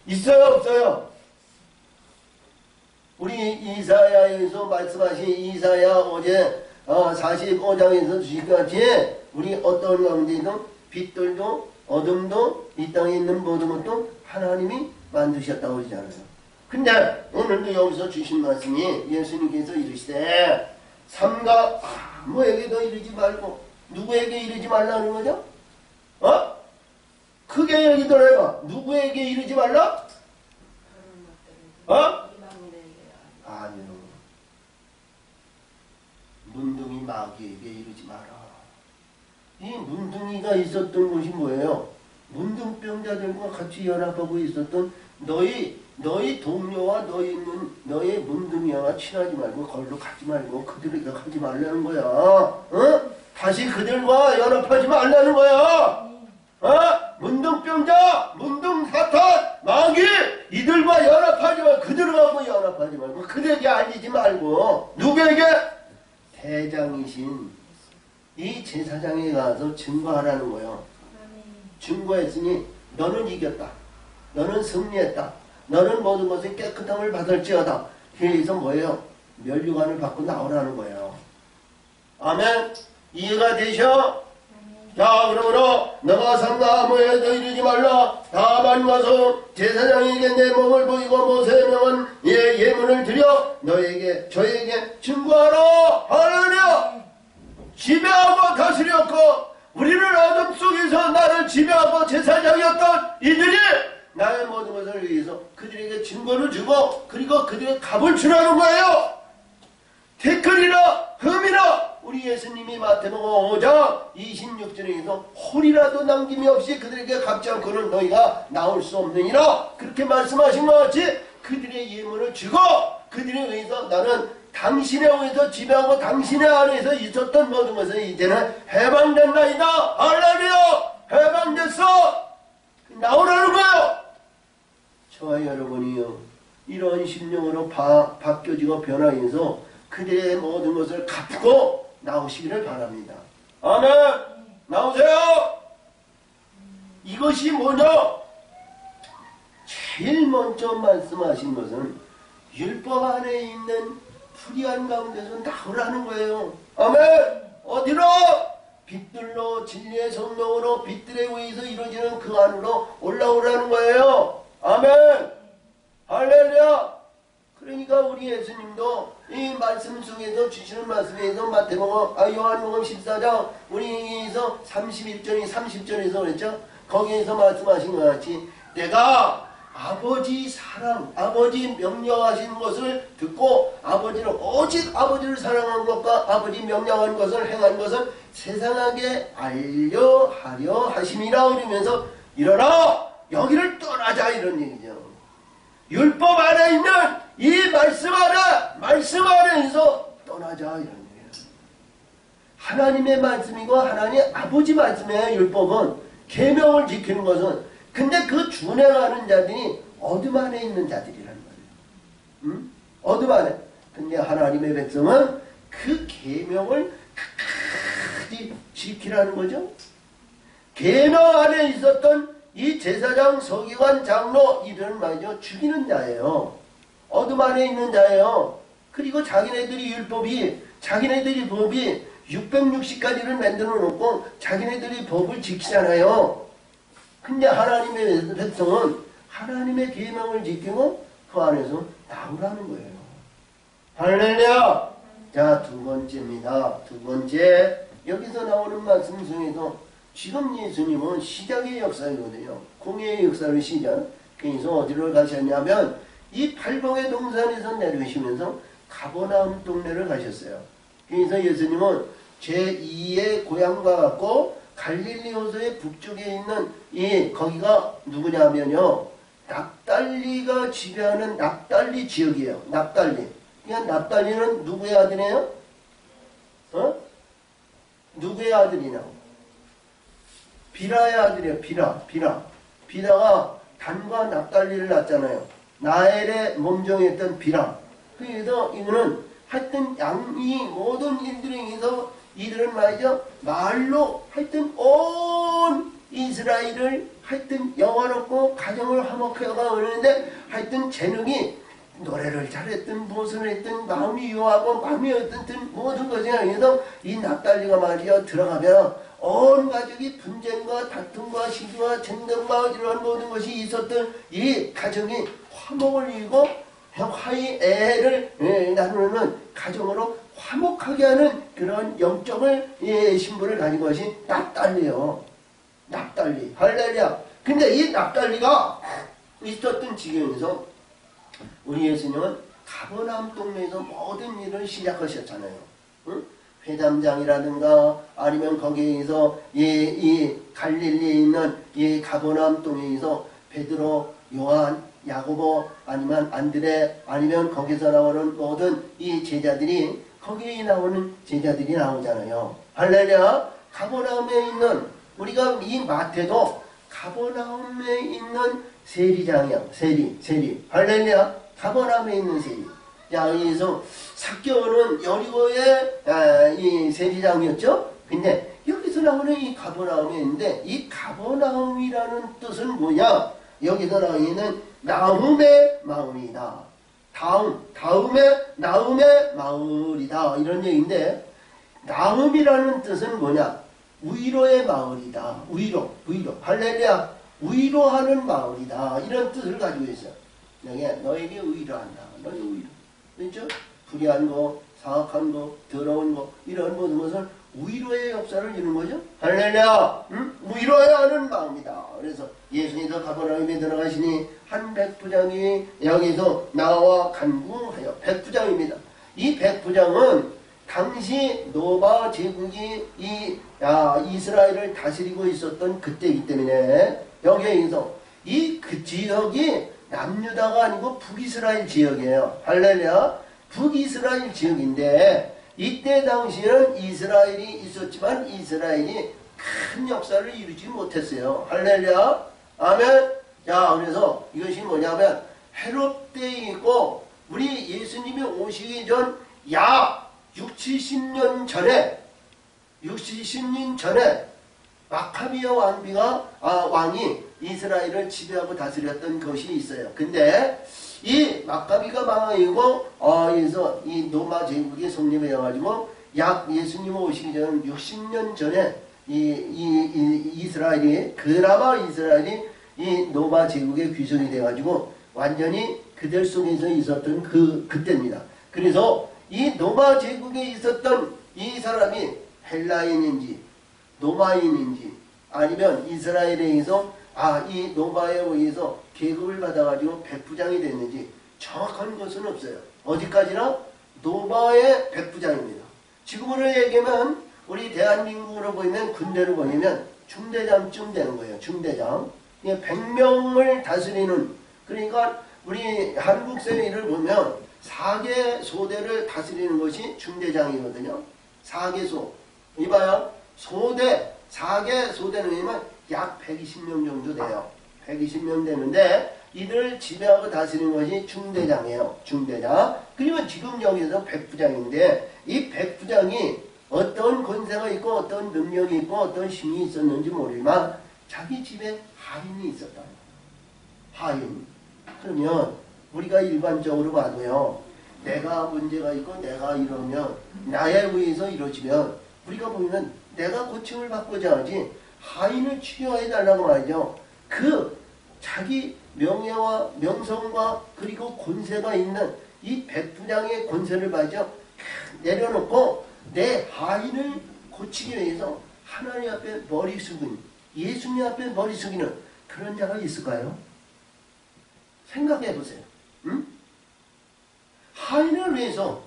있어요 없어요? 우리 이사야에서 말씀하신 이사야 어제 45장에서 주시기까지 우리 어떤 가운데도 빛들도 어둠도 이 땅에 있는 모든 것도 하나님이 만드셨다고 그러잖아요. 근데 오늘도 여기서 주신 말씀이 예수님께서 이르시되 삼가 아무에게도 이르지 말고 누구에게 이르지 말라는 거죠? 크게 얘기더라. 누구에게 이르지 말라? 아니요. 문둥이 마귀에게 이르지 마라. 이 문둥이가 있었던 곳이 뭐예요? 문둥병자들과 같이 연합하고 있었던 너희 동료와 너의 문둥이와 친하지 말고 거기로 가지 말고 그들에게 가지 말라는 거야. 다시 그들과 연합하지 말라는 거야. 문둥병자, 문둥사탄, 마귀 이들과 연합하지 말고 그들하고 연합하지 말고 그들에게 알리지 말고 누구에게? 대장이신 이 제사장에 가서 증거하라는 거예요. 증거했으니 너는 이겼다. 너는 승리했다. 너는 모든 것을 깨끗함을 받을지어다. 그래서 뭐예요? 면류관을 받고 나오라는 거예요. 아멘. 이해가 되셔? 자, 그러므로 너가 삼가 아무에도 이르지 말라. 다만 가서 제사장에게 내 몸을 보이고 모세의 명한 예물을 드려 너에게 저에게 증거하라. 할렐루야. 지배하고 다스렸고 우리를 어둠 속에서 나를 지배하고 제사장이었던 이들이 나의 모든 것을 위해서 그들에게 증거를 주고 그리고 그들의 값을 주라는 거예요. 태클이나 흠이나 우리 예수님이 마태복음 5장 26절에서 홀이라도 남김이 없이 그들에게 갚지 않고는 너희가 나올 수 없느니라 그렇게 말씀하신 것 같이 그들의 예물을 주고 그들에 의해서 나는 당신에 의해서 지배하고 당신의 안에서 있었던 모든 것은 이제는 해방된다이다. 할렐루야. 해방됐어. 나오라는 거예요. 저와 여러분이요 이런 심령으로 바뀌어지고 변화해서 그들의 모든 것을 갚고 나오시기를 바랍니다. 아멘. 나오세요. 이것이 뭐냐? 제일 먼저 말씀하신 것은 율법 안에 있는 불의한 가운데서 나오라는 거예요. 아멘. 어디로? 빛들로 진리의 성령으로 빛들에 의해서 이루어지는 그 안으로 올라오라는 거예요. 아멘. 할렐루야. 그러니까 우리 예수님도 이 말씀 속에서 주시는 말씀에서 요한복음 14장 우리에서 31절이 30절에서 그랬죠. 거기에서 말씀하신 것 같이 내가 아버지 사랑, 아버지 명령하신 것을 듣고 아버지를 오직 아버지를 사랑한 것과 아버지 명령한 것을 행한 것을 세상에게 알려하려 하심이라 그러면서 일어나 여기를 떠나자 이런 얘기죠. 율법 안에 있는 이 말씀 안에서 떠나자 이런 얘기예요. 하나님의 말씀이고 하나님 아버지 말씀이에요. 율법은 계명을 지키는 것은. 근데 그 준행하는 자들이 어둠 안에 있는 자들이란 말이에요. 어둠 안에. 근데 하나님의 백성은 그 계명을 끝까지 지키라는 거죠. 계명 안에 있었던 이 제사장, 서기관, 장로 이들은 말이죠. 죽이는 자예요. 어둠 안에 있는 자예요. 그리고 자기네들이 법이 660가지를 만들어 놓고 자기네들이 법을 지키잖아요. 근데 하나님의 백성은 하나님의 계명을 지키고 그 안에서 나오라는 거예요. 할렐루야. 자, 두 번째입니다. 두 번째 여기서 나오는 말씀 중에서 지금 예수님은 시작의 역사이거든요. 공예의 역사를 시작. 그래서 어디로 가셨냐면 이 팔복의 동산에서 내려오시면서 가버나움 동네를 가셨어요. 그래서 예수님은 제2의 고향과 같고 갈릴리 호수의 북쪽에 있는 거기가 누구냐면요. 납달리가 지배하는 납달리 지역이에요. 납달리. 그러니까 납달리는 누구의 아들이에요? 누구의 아들이냐고. 비라의 아들이에요. 비라가 단과 납달리를 낳았잖아요. 나엘의 몸종이었던 비라. 그래서 이거는 하여튼 양이 모든 일들에 의해서 이들은 말이죠. 말로 하여튼 온 이스라엘을 하여튼 영화롭고 가정을 화목해가 오는데 하여튼 재능이 노래를 잘했든 무엇을 했든 마음이 유하고 마음이 어떻든 모든 것에 의해서 이 납달리가 말이죠. 들어가면 온 가족이 분쟁과 다툼과 시기와 쟁점과 이러한 모든 것이 있었던 이 가정이 화목을 이루고 화의 애를 나누는 가정으로 화목하게 하는 그런 영적을 신분을 가진 것이 납달리요. 납달리. 할렐루야. 근데 이 납달리가 있었던 지경에서 우리 예수님은 가버나움 동네에서 모든 일을 시작하셨잖아요. 응? 회담장이라든가 아니면 거기에서 이 갈릴리에 있는 이 가버나움 동네에서 베드로, 요한, 야고보 아니면 안드레 아니면 거기서 나오는 모든 이 제자들이 거기에 나오는 제자들이 나오잖아요. 할렐루야. 가버나움에 있는 우리가 이 마태도 가버나움에 있는 세리장이야. 세리. 할렐루야. 가버나움에 있는 세리. 자, 여기서 삭개오는 여리고의 이 세리장이었죠. 근데 여기서 나오는 이 가버나움에 있는데 이 가버나움이라는 뜻은 뭐냐? 여기서 나오는 나훔의 마을이다. 다음에 나훔의 마을이다. 이런 얘기인데 나훔이라는 뜻은 뭐냐? 위로의 마을이다. 위로. 할렐루야. 위로하는 마을이다. 이런 뜻을 가지고 있어요. 너에게 위로한다. 너에게 위로. 그렇죠? 불의한 거, 사악한 거, 더러운 거 이런 모든 것을 위로의 역사를 이루는 거죠. 할렐루야. 위로해야 하는 마음이다. 그래서 예수님도 가버나움에 들어가시니 한 백부장이 여기서 나와 간구하여 백부장입니다. 이 백부장은 당시 노바 제국이 이스라엘을 다스리고 있었던 그때이기 때문에 여기에서 그 지역이 남유다가 아니고 북이스라엘 지역이에요. 할렐루야. 북이스라엘 지역인데 이때 당시에는 이스라엘이 있었지만 이스라엘이 큰 역사를 이루지 못했어요. 할렐루야. 아멘. 자, 그래서 이것이 뭐냐면 헤롯 때 있고 우리 예수님이 오시기 전 약 60년 전에 마카비아 왕이 이스라엘을 지배하고 다스렸던 것이 있어요. 근데 이 마카비가 망하고 그래서 이 노마 제국이 성립해가지고 약 예수님 오시기 전 60년 전에 이스라엘이 그나마 이스라엘이 이 노마 제국의 귀속이 돼가지고 완전히 그들 속에서 있었던 그때입니다. 그래서 이 노마 제국에 있었던 이 사람이 헬라인인지 노마인인지 아니면 이스라엘에 의해서 이 노마에 의해서 계급을 받아가지고 백부장이 됐는지 정확한 것은 없어요. 어디까지나 노마의 백부장입니다. 지금으로 얘기하면 우리 대한민국으로 보이면 군대로 보이면 중대장쯤 되는 거예요. 중대장. 100명을 다스리는, 그러니까 우리 한국 사회를 보면 4개 소대를 다스리는 것이 중대장이거든요. 4개소. 이봐요. 4개 소대는 약 120명 정도 돼요. 120명 되는데 이들을 지배하고 다스리는 것이 중대장이에요. 중대장. 그리고 지금 여기서 백부장인데 이 백부장이 어떤 권세가 있고 어떤 능력이 있고 어떤 힘이 있었는지 모르지만 자기 집에 하인이 있었다. 하인. 그러면 우리가 일반적으로 봐도요. 내가 문제가 있고 내가 이러면 나에 의해서 이루어지면 우리가 보면 내가 고침을 받고자 하지 하인을 치료해 달라고 말이죠. 자기 명예와 명성과 그리고 권세가 있는 이 백부장의 권세를 말이죠. 내려놓고 내 하인을 고치기 위해서 하나님 앞에 머리 숙인, 예수님 앞에 머리 숙이는 그런 자가 있을까요? 생각해 보세요. 응? 하인을 위해서,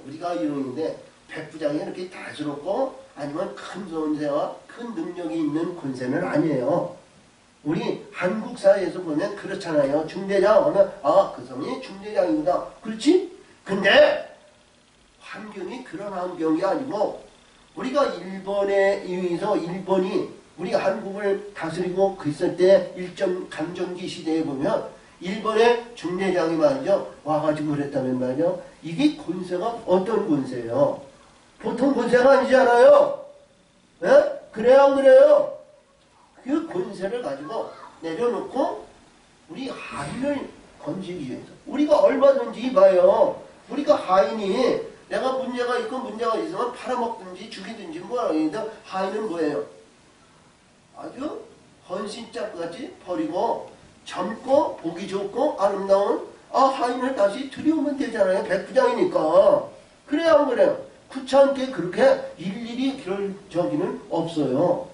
우리가 이러는데 백부장이 이렇게 다스럽고 아니면 큰 권세와 큰 능력이 있는 권세는 아니에요. 우리 한국 사회에서 보면 그렇잖아요. 중대장 하면 그 사람이 중대장이구나. 그렇지? 근데 환경이 그런 환경이 아니고 우리가 일본에 의해서 일본이 우리 한국을 다스리고 있을 때 일정 강점기 시대에 보면 일본의 중대장이 말이죠. 와가지고 그랬다면 말이죠. 이게 권세가 어떤 권세예요? 보통 권세가 아니잖아요. 예? 그래요, 안 그래요? 그 권세를 가지고 내려놓고 우리 하인을 건지기 위해서 우리가 얼마든지 봐요. 우리가 하인이 내가 문제가 있고 문제가 있으면 팔아먹든지 죽이든지 뭐하는데 하인은 뭐예요? 아주 헌신짝같이 버리고 젊고 보기 좋고 아름다운 하인을 다시 들여오면 되잖아요. 백부장이니까. 그래요, 안 그래요? 귀찮게 그렇게 일일이 그럴 적이는 없어요.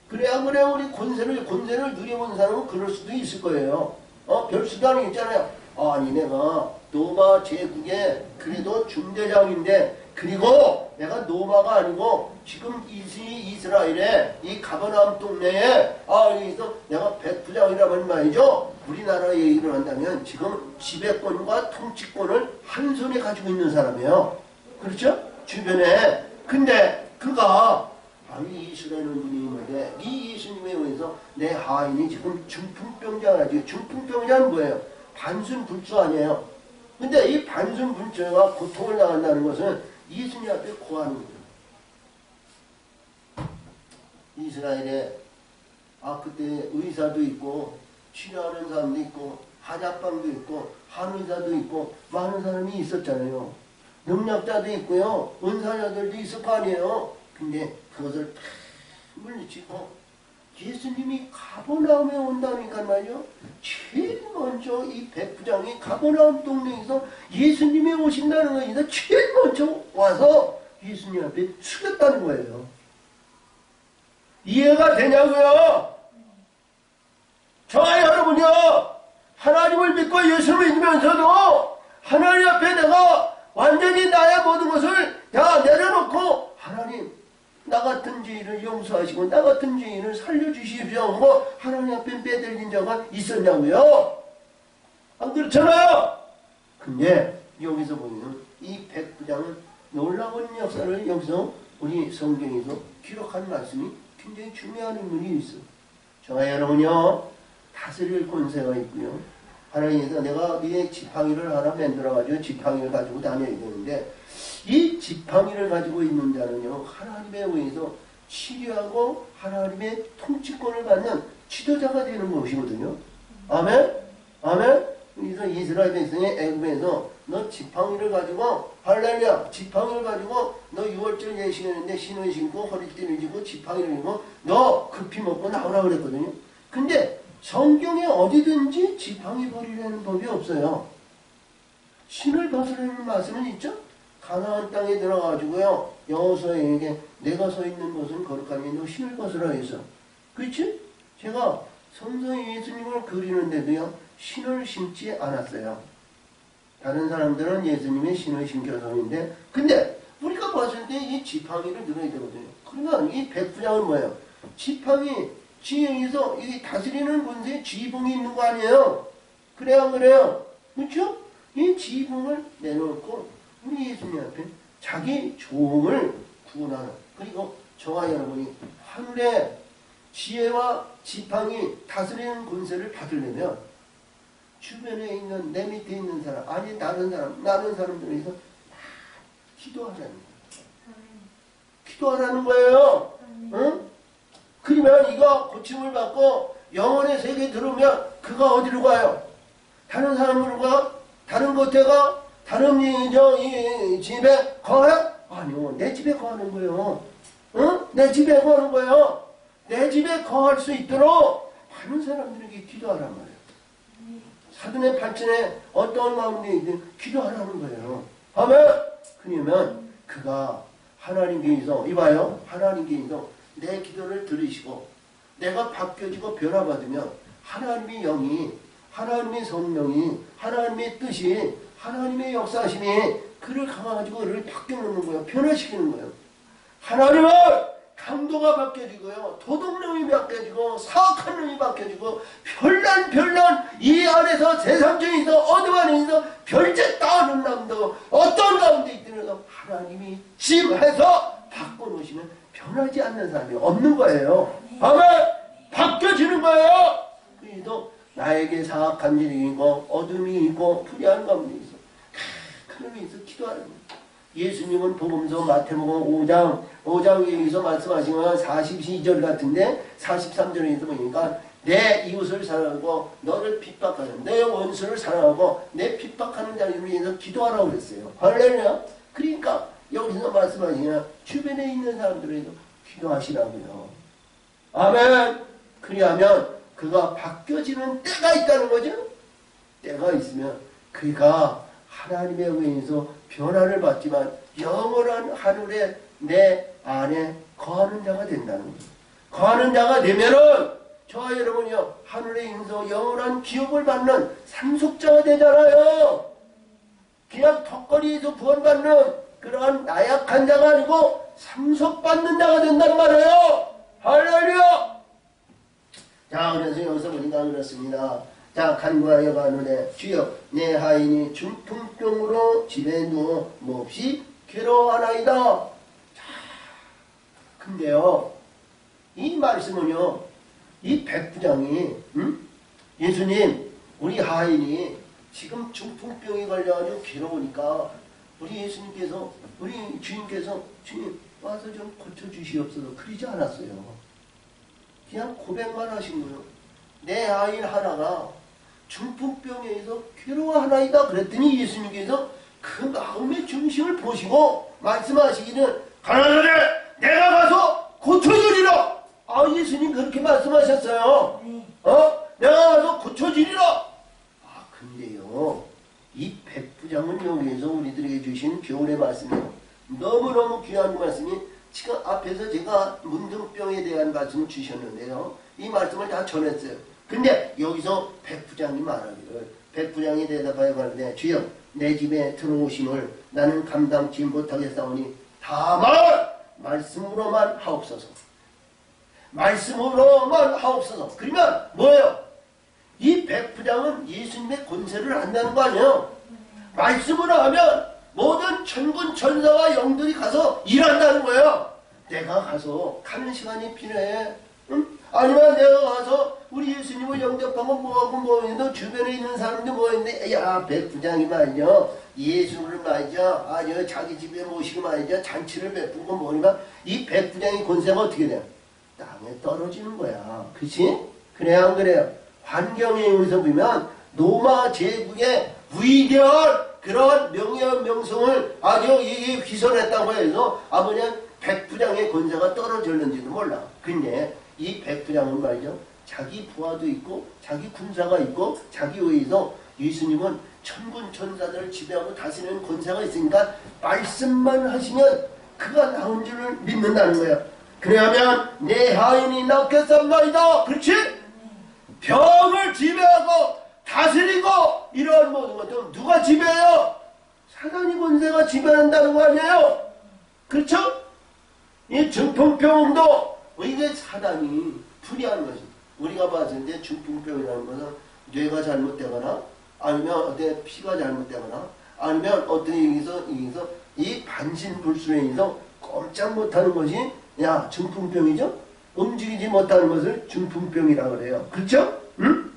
그래야 안 그래요? 우리 권세를 누려본 사람은 그럴 수도 있을 거예요. 별 수도 아니 있잖아요. 아니 내가 노마 제국의 그래도 중대장인데 그리고 내가 노마가 아니고 지금 이스라엘의 이 가버나움 동네에 여기서 내가 백부장이라면 말이죠. 우리나라에 얘기를 한다면 지금 지배권과 통치권을 한 손에 가지고 있는 사람이에요. 그렇죠? 주변에. 근데 그가 이스라엘은 분이 있는데 이 예수님에 의해서 내 하인이 지금 중풍병자가 지금 중풍병자는 뭐예요? 반순불주 아니에요. 근데 이 반순불주가 고통을 당한다는 것은 예수님 앞에 고하는 거예요. 이스라엘에 그때 의사도 있고 치료하는 사람도 있고 한약방도 있고 한의사도 있고 많은 사람이 있었잖아요. 능력자도 있고요. 은사자들도 있을 거 아니에요. 근데 그것을 다 물리치고 예수님이 가버나움에 온다니까 말이요. 제일 먼저 이 백부장이 가버나움 동네에서 예수님이 오신다는 거에서 제일 먼저 와서 예수님 앞에 숙였다는 거예요. 이해가 되냐고요? 저와 여러분요, 하나님을 믿고 예수를 믿으면서도 하나님 앞에 내가 완전히 나의 모든 것을 다 내려놓고 하나님 나 같은 죄인을 용서하시고 나 같은 죄인을 살려주십시오 하고 하나님 앞에 빼들린 자가 있었냐고요? 안 그렇잖아요? 근데 여기서 보면 이 백부장은 놀라운 역사를 여기서 우리 성경에서 기록한 말씀이 굉장히 중요한 인물이 있어. 저와 여러분요, 다스릴 권세가 있고요. 하나님께서 내가 네 지팡이를 하나 만들어가지고 지팡이를 가지고 다녀야 되는데 이 지팡이를 가지고 있는 자는요, 하나님에 의해서 치료하고 하나님의 통치권을 받는 지도자가 되는 것이거든요. 아멘? 아멘? 그래서 이스라엘 백성이 애굽에서 너 지팡이를 가지고 할렐루야 지팡이를 가지고 너 6월절 예식했는데 신을 신고 허리띠를 지고 지팡이를 지고 너 급히 먹고 나오라 그랬거든요. 근데 성경에 어디든지 지팡이 버리라는 법이 없어요. 신을 벗으라는 말씀은 있죠? 가나안 땅에 들어가지고요, 여호수아에게 내가 서 있는 곳은 거룩하니 너 신을 벗으라 해서. 그렇지? 제가 성서에 예수님을 그리는데도요, 신을 신지 않았어요. 다른 사람들은 예수님의 신을 신겨서인데, 근데 우리가 봤을 때 이 지팡이를 들어야 되거든요. 그러면 이 백부장은 뭐예요? 지팡이, 지형에서 이 다스리는 권세에 지붕이 있는 거 아니에요? 그래야 그래요? 그렇죠? 이 지붕을 내놓고 우리 예수님 앞에 자기 종을 구원하는, 그리고 저와 여러분이 하늘의 지혜와 지팡이 다스리는 권세를 받으려면 주변에 있는 내 밑에 있는 사람, 아니 다른 사람들에서 다 기도하라는 거예요. 기도하라는 거예요. 응? 그러면 이거 고침을 받고 영혼의 세계에 들어오면 그가 어디로 가요? 다른 사람으로 가? 다른 곳에 가? 다른 이 집에 거해? 아니요, 내 집에 거하는 거예요. 응? 내 집에 거하는 거예요. 내 집에 거할 수 있도록 많은 사람들에게 기도하란 말이에요. 사돈의 팔천에 어떤 마음이 있든 기도하라는 거예요. 아멘? 그러면 그가 하나님께서, 이봐요, 하나님께서 내 기도를 들으시고 내가 바뀌어지고 변화받으면 하나님의 영이, 하나님의 성령이, 하나님의 뜻이, 하나님의 역사심이 그를 감아가지고 그를 바뀌어놓는 거예요. 변화시키는 거예요. 하나님은 강도가 바뀌어지고요, 도덕령이 바뀌어지고 사악한 놈이 바뀌어지고 별난 이 안에서 세상적에서 어둠 안에서 별짓 따는 남도 어떤 가운데 있더라도 하나님이 지금해서 바꿔놓으시면 변하지 않는 사람이 없는 거예요. 아멘! 바뀌어지는 거예요. 그래도 나에게 사악한 일이 있고 어둠이 있고 불의한 가운데 있어. 그런 의미에서 기도하는 거예요. 예수님은 복음서 마태복음 5장에 여기서 말씀하신 건 42절 같은데 43절에서 보니까 내 이웃을 사랑하고 너를 핍박하는 내 원수를 사랑하고 내 핍박하는 자를 위해서 기도하라고 그랬어요. 할렐루야. 그러니까 여기서 말씀하시냐, 주변에 있는 사람들에도 기도하시라고요. 아멘. 그리하면 그가 바뀌어지는 때가 있다는 거죠. 때가 있으면 그가 하나님에 의해서 변화를 받지만 영원한 하늘에 내 안에 거하는 자가 된다는 거죠. 거하는 자가 되면은 저와 여러분이요, 하늘에 있어서 영원한 기업을 받는 상속자가 되잖아요. 그냥 턱걸이에서 구원받는 그러한 나약한 자가 아니고 상속받는 자가 된단 말이에요. 할렐루야. 자, 그래서 여기서 보니까 그렇습니다. 자, 간구하여 가노니 주여 내 하인이 중풍병으로 집에 누워 몹시 괴로워하나이다. 자, 근데요, 이 말씀은요, 이 백부장이, 예수님, 우리 하인이 지금 중풍병이 걸려가지고 괴로우니까 우리 예수님께서, 우리 주님께서 주님 와서 좀 고쳐주시옵소서. 그러지 않았어요. 그냥 고백만 하신 거예요. 내 아인 하나가 중풍병에 의해서 괴로워하나이다. 그랬더니 예수님께서 그 마음의 중심을 보시고 말씀하시기는 가라사대 내가 가서 고쳐주리라. 아, 예수님 그렇게 말씀하셨어요. 내가 가서 고쳐주리라. 아, 근데요, 이 백부장은 여기에서 우리들에게 주신 교훈의 말씀이에요. 너무너무 귀한 말씀이 지금 앞에서 제가 문둥병에 대한 말씀을 주셨는데요. 이 말씀을 다 전했어요. 근데 여기서 백부장이 말하기를, 백부장이 대답하여 가는데 주여 내 집에 들어오심을 나는 감당치 못하겠사오니 다만 말씀으로만 하옵소서. 말씀으로만 하옵소서. 그러면 뭐예요? 이 백부장은 예수님의 권세를 안다는 거 아니에요? 말씀으로 하면 모든 천군 천사와 영들이 가서 일한다는 거예요. 내가 가서 가는 시간이 필요해. 응? 아니면 내가 가서 우리 예수님을 영접하고 뭐하고 뭐했는데 주변에 있는 사람들 뭐했는데 야 백부장이 말이죠. 예수를 말이죠. 아주 자기 집에 모시고 말이죠. 잔치를 베푸고 뭐니까 이 백부장의 권세가 어떻게 돼요? 땅에 떨어지는 거야. 그치? 그래야 안 그래요? 환경에 의해서 보면 로마 제국의 위대한 그런 명예명성을 아주 휘선했다고 해서 아버지는 백부장의 권세가 떨어졌는지도 몰라. 근데 이 백부장은 말이죠. 자기 부하도 있고 자기 군사가 있고 자기 의해서 예수님은 천군 천사들을 지배하고 다스리는 권세가 있으니까 말씀만 하시면 그가 나온 줄을 믿는다는 거예요. 그래야면 내 하인이 낫겠사옵나이다. 그렇지? 병을 지배하고 다스리고 이러한 모든 것들은 누가 지배해요? 사단이 권세가 지배한다는 거 아니에요? 그렇죠? 이 중풍병도 이게 사단이 풀이하는 것이. 우리가 봤을 때 중풍병이라는 것은 뇌가 잘못되거나 아니면 어떤 피가 잘못되거나 아니면 어떤 얘기에서 이 반신불수에 의해서 꼼짝 못하는 것이 야 중풍병이죠? 움직이지 못하는 것을 중풍병이라고 그래요. 그렇죠? 응?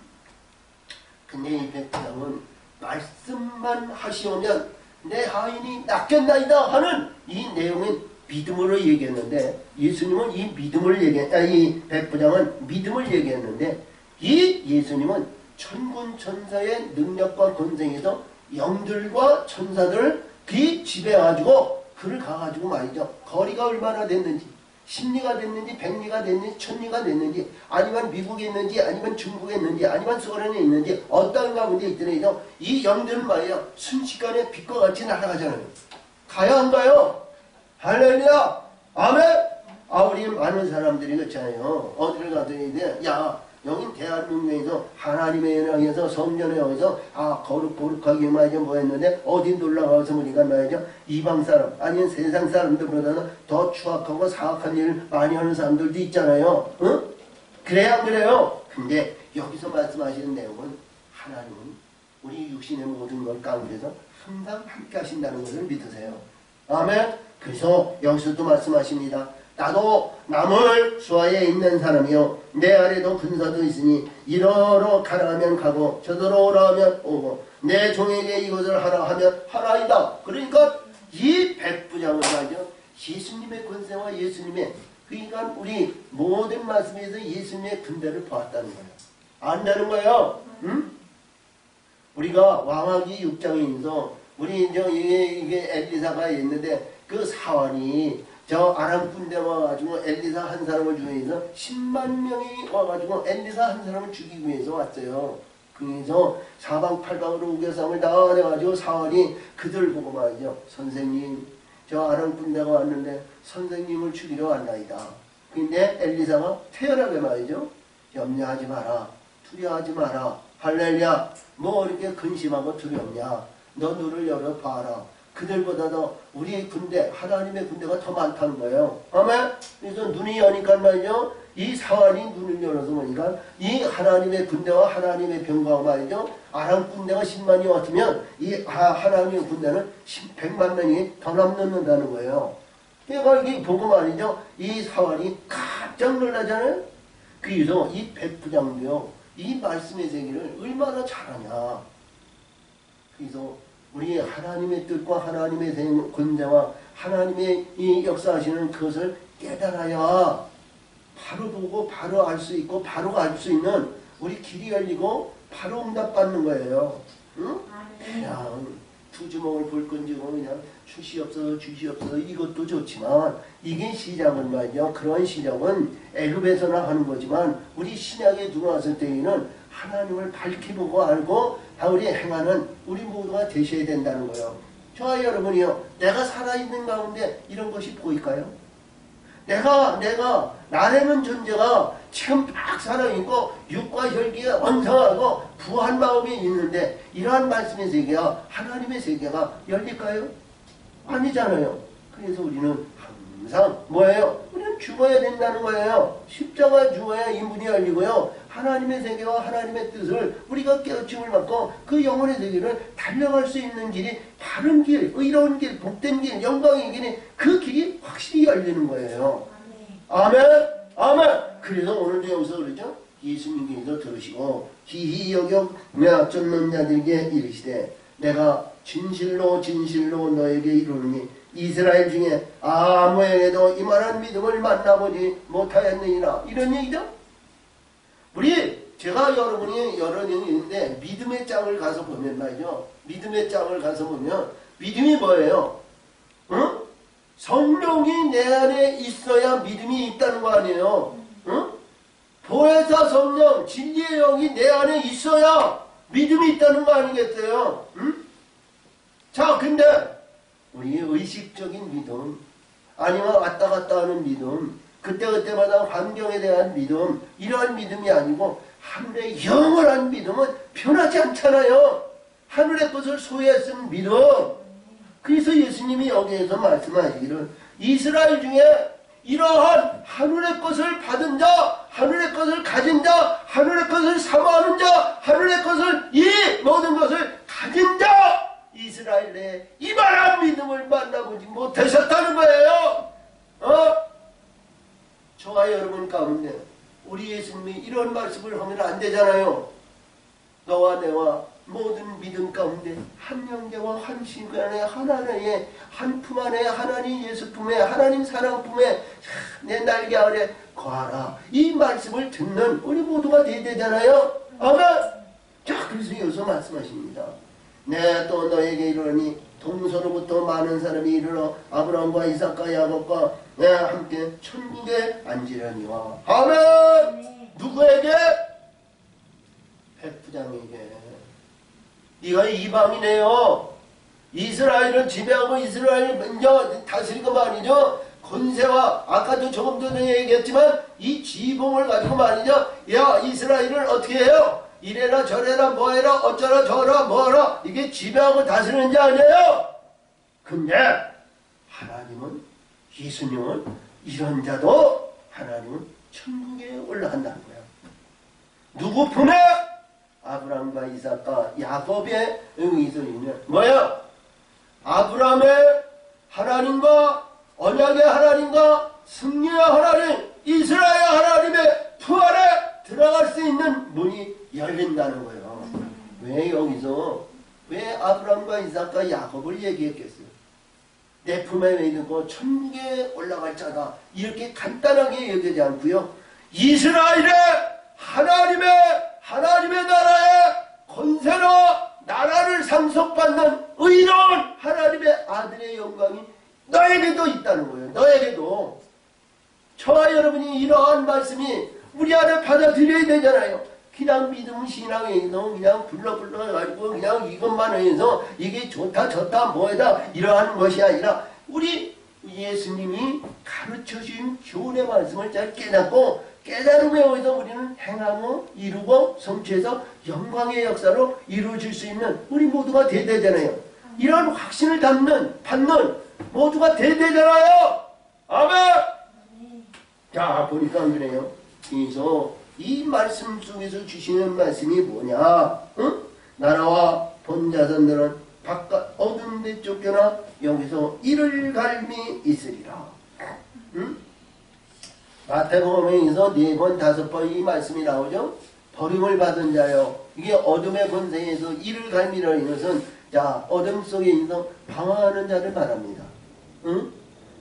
근데 이 백부장은 말씀만 하시오면 내 하인이 낫겠나이다 하는 이 내용은 믿음으로 얘기했는데 예수님은 이 백부장은 믿음을 얘기했는데 이 예수님은 천군 천사의 능력과 권세에서 영들과 천사들을 그 지배해가지고 그를 가가지고 말이죠. 거리가 얼마나 됐는지 10리가 됐는지 100리가 됐는지 1000리가 됐는지 아니면 미국에 있는지 아니면 중국에 있는지 아니면 소련에 있는지 어떤 가운데 있더라도 이 영들은 말이에요. 순식간에 빛과 같이 날아가잖아요. 가야 안 가요? 할렐루야! 아멘! 아, 우리 많은 사람들이 그렇잖아요. 어디를 가더니 야 여긴 대한민국에서 하나님의 은혜에서 성전에 와서 거룩하게 말이죠 뭐 했는데 어디 놀러가서 보니까 말이죠 이방 사람 아니면 세상 사람들보다는 더 추악하고 사악한 일을 많이 하는 사람들도 있잖아요. 응? 그래야 안 그래요? 근데 여기서 말씀하시는 내용은 하나님은 우리 육신의 모든 것 가운데서 항상 함께 하신다는 것을 믿으세요. 아멘. 그래서 여기서도 말씀하십니다. 나도 남을 수하에 있는 사람이요 내 아래도 근사도 있으니 이러러 가라 하면 가고 저더러 오라 하면 오고 내 종에게 이것을 하라 하면 하나이다. 그러니까 이 백부장은 말이죠 예수님의 권세와 예수님의 그러니까 우리 모든 말씀에서 예수님의 군대를 보았다는 거예요. 안다는 거예요. 응? 우리가 왕하기 6장에서 우리 이게 엘리사가 있는데 그 사환이 저 아람 군대 와가지고 엘리사 한 사람을 죽이기 위해서 10만 명이 와가지고 엘리사 한 사람을 죽이기 위해서 왔어요. 그래서 사방팔방으로 우겨쌈을 다 내가지고 사환이 그들 보고 말이죠. 선생님 저 아람 군대가 왔는데 선생님을 죽이러 왔나이다. 근데 엘리사가 태연하게 말이죠. 염려하지 마라. 두려워하지 마라. 할렐루야. 뭐 이렇게 근심하고 두렵냐. 너 눈을 열어봐라. 그들보다도 우리 군대, 하나님의 군대가 더 많다는 거예요. 아멘? 그래서 눈이 여니까 말이죠. 이 사환이 눈을 열어서 보니까 이 하나님의 군대와 하나님의 병거가 말이죠. 아람 군대가 10만이 왔으면 이 하나님의 군대는 100만 명이 더 남는다는 거예요. 내가 이게 보고 말이죠. 이 사환이 깜짝 놀라잖아요. 그래서 이 백부장도요. 이 말씀의 세계를 얼마나 잘하냐. 그래서 우리 하나님의 뜻과 하나님의 권세와 하나님의 이 역사하시는 그것을 깨달아야 바로 보고 바로 알 수 있고 바로 갈 수 있는 우리 길이 열리고 바로 응답받는 거예요. 응? 그냥 두 주먹을 볼 건지 그냥 주시옵소서 이것도 좋지만 이게 시작은 말이죠. 그런 시작은 애굽에서나 하는 거지만 우리 신약에 들어왔을 때에는 하나님을 밝히 보고 알고 우리 행하는 우리 모두가 되셔야 된다는 거예요. 저와 여러분이요. 내가 살아있는 가운데 이런 것이 보일까요? 내가 나라는 존재가 지금 막 살아있고 육과 혈기가 왕성하고 부한 마음이 있는데 이러한 말씀의 세계가 하나님의 세계가 열릴까요? 아니잖아요. 그래서 우리는 항상 뭐예요? 우리는 죽어야 된다는 거예요. 십자가 죽어야 이 문이 열리고요. 하나님의 세계와 하나님의 뜻을 우리가 깨우침을 받고 그 영혼의 세계를 달려갈 수 있는 길이 바른 길, 의로운 길, 복된 길, 영광의 길이 그 길이 확실히 열리는 거예요. 아멘. 아멘. 그래서 오늘도 여기서 그러죠. 예수님께서 들으시고 기히 여겨 쫓는 자들에게 이르시되 내가 진실로 진실로 너에게 이르노니 이스라엘 중에 아무에게도 이만한 믿음을 만나보지 못하였느니라. 이런 얘기죠. 제가 여러분이 여러 명이 있는데 믿음의 짝을 가서 보면 말이죠. 믿음의 짝을 가서 보면 믿음이 뭐예요? 응? 성령이 내 안에 있어야 믿음이 있다는 거 아니에요. 응? 보혜사 성령 진리의 영이 내 안에 있어야 믿음이 있다는 거 아니겠어요? 응? 자, 근데 우리의 의식적인 믿음 아니면 왔다 갔다 하는 믿음 그때그때마다 환경에 대한 믿음 이러한 믿음이 아니고 하늘의 영원한 믿음은 변하지 않잖아요. 하늘의 것을 소유했은 믿음. 그래서 예수님이 여기에서 말씀하시기를 이스라엘 중에 이러한 하늘의 것을 받은 자, 하늘의 것을 가진 자, 하늘의 것을 사모하는 자, 하늘의 것을 이 모든 것을 가진 자 이스라엘 내에 이만한 믿음을 만나보지 못하셨다는 거예요. 저와 여러분 가운데 우리 예수님이 이런 말씀을 하면 안 되잖아요. 너와 내와 모든 믿음 가운데 한 형제와 한 시간에 하나님의 한 품 안에 하나님 예수 품에 하나님 사랑 품에 내 날개 아래 거하라. 이 말씀을 듣는 우리 모두가 돼야 되잖아요. 아멘. 자, 그래서 여기서 말씀하십니다. 내 또 너에게 이르노니 동서로부터 많은 사람이 이르러 아브라함과 이삭과 야곱과 내가 함께 천국에 앉으려니와. 아멘. 누구에게? 백부장에게. 네가 이방이네요. 이스라엘을 지배하고 이스라엘 먼저 다스리고 말이죠. 권세와 아까도 조금 전에 얘기했지만 이 지봉을 가지고 말이죠. 야 이스라엘을 어떻게 해요? 이래라 저래라 뭐해라 어쩌라 저라 뭐하라 이게 지배하고 다스리는 자 아니에요. 근데 하나님은 예수님은 이런 자도 하나님은 천국에 올라간다는 거야. 누구 품에? 아브라함과 이삭과 야곱의 의의서 있는 뭐예요? 아브라함의 하나님과 언약의 하나님과 승리의 하나님 이스라엘 하나님의 품 안에 들어갈 수 있는 문이 열린다는 거예요. 왜 여기서 왜 아브라함과 이삭과 야곱을 얘기했겠어요? 내 품에 있고 천국에 올라갈 자다 이렇게 간단하게 얘기하지 않고요. 이스라엘의 하나님의 나라의 권세로 나라를 상속받는 의로운 하나님의 아들의 영광이 너에게도 있다는 거예요. 너에게도. 저와 여러분이 이러한 말씀이 우리 안에 받아들여야 되잖아요. 그냥 믿음 신앙에서 그냥 불러가지고 그냥 이것만 해서 이게 좋다 뭐다 이러한 것이 아니라 우리 예수님이 가르쳐준 교훈의 말씀을 잘 깨닫고 깨달음에 의해서 우리는 행하고 이루고 성취해서 영광의 역사로 이루어질 수 있는 우리 모두가 돼야 되잖아요. 이런 확신을 받는 모두가 돼야 되잖아요. 아멘. 자 보니까 그래요. 그래서 이 말씀 속에서 주시는 말씀이 뭐냐? 응? 나라와 본자손들은 바깥 어두운 데 쫓겨나 여기서 이를 갈미 있으리라. 응? 마태복음에서 4번, 5번 이 말씀이 나오죠. 버림을 받은 자요. 이게 어둠의 권세에서 이를 갈미라는 것은 자 어둠 속에 있어 방황하는 자를 말합니다. 응?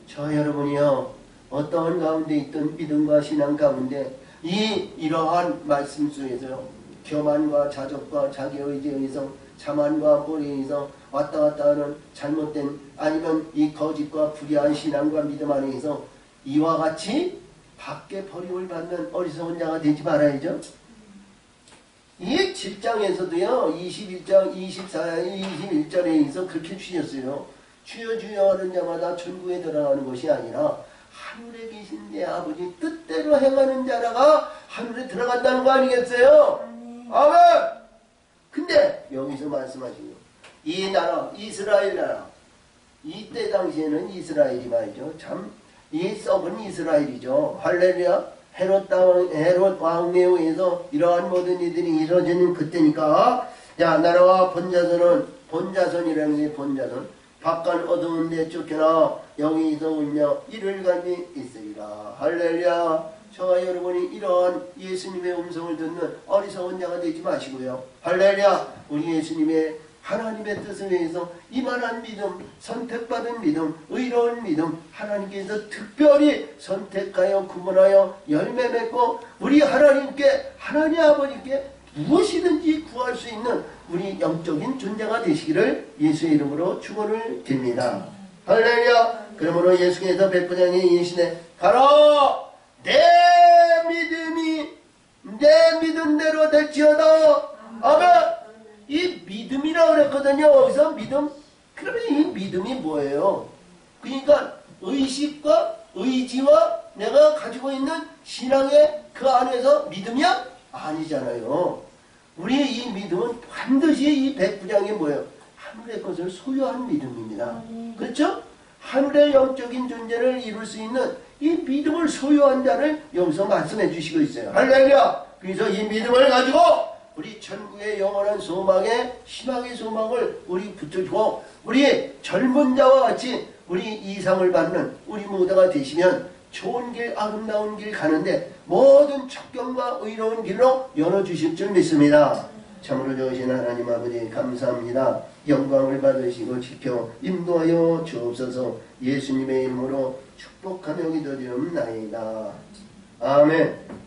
저 여러분이요 어떠한 가운데 있던 믿음과 신앙 가운데 이러한 말씀 속에서요 교만과 자족과 자기의지에 의해서 자만과 꼴에 의해서 왔다 갔다 하는 잘못된 아니면 이 거짓과 불의한 신앙과 믿음 안에서 이와 같이 밖에 버림을 받는 어리석은 자가 되지 말아야죠. 이 7장에서도요 21장 21절에서 그렇게 주셨어요. 주여 주여 하는 자마다 천국에 들어가는 것이 아니라 하늘에 계신 내 아버지 뜻대로 행하는 자라가 하늘에 들어간다는 거 아니겠어요? 아멘. 근데 여기서 말씀하시고 이 나라 이스라엘 나라 이때 당시에는 이스라엘이 말이죠. 참 이 썩은 이스라엘이죠. 할렐루야. 헤롯 왕에 의해서 이러한 모든 일들이 이루어지는 그때니까 자 나라와 본자손이라는 게 본자손 바깥 어두운 데 쫓겨나 여기서 울며 이를 갈미 있으리라. 할렐루야. 저와 여러분이 이러한 예수님의 음성을 듣는 어리석은 자가 되지 마시고요. 할렐루야. 우리 예수님의 하나님의 뜻을 위해서 이만한 믿음, 선택받은 믿음, 의로운 믿음, 하나님께서 특별히 선택하여 구분하여 열매 맺고 우리 하나님께 하나님 아버지께 무엇이든지 구할 수 있는 우리 영적인 존재가 되시기를 예수의 이름으로 축원을 드립니다. 할렐루야. 그러므로 예수께서 백부장의 인신에 가라 내 믿음이 내 믿음대로 될지어다. 아멘. 이 믿음이라고 그랬거든요. 여기서 믿음. 그러면 이 믿음이 뭐예요? 그러니까 의식과 의지와 내가 가지고 있는 신앙의 그 안에서 믿음이야? 아니잖아요. 우리의 이 믿음은 반드시 이 백부장이 뭐예요? 하늘의 것을 소유한 믿음입니다. 그렇죠? 하늘의 영적인 존재를 이룰 수 있는 이 믿음을 소유한 자를 여기서 말씀해 주시고 있어요. 할렐루야! 그래서 이 믿음을 가지고 우리 천국의 영원한 소망에 희망의 소망을 우리 붙여주고 우리 젊은 자와 같이 우리 이상을 받는 우리 모두가 되시면 좋은 길 아름다운 길 가는데 모든 척경과 의로운 길로 열어주실 줄 믿습니다. 참으로 좋으신 하나님 아버지 감사합니다. 영광을 받으시고 지켜 인도하여 주옵소서. 예수님의 이름으로 축복하며 기도드리옵나이다. 아멘.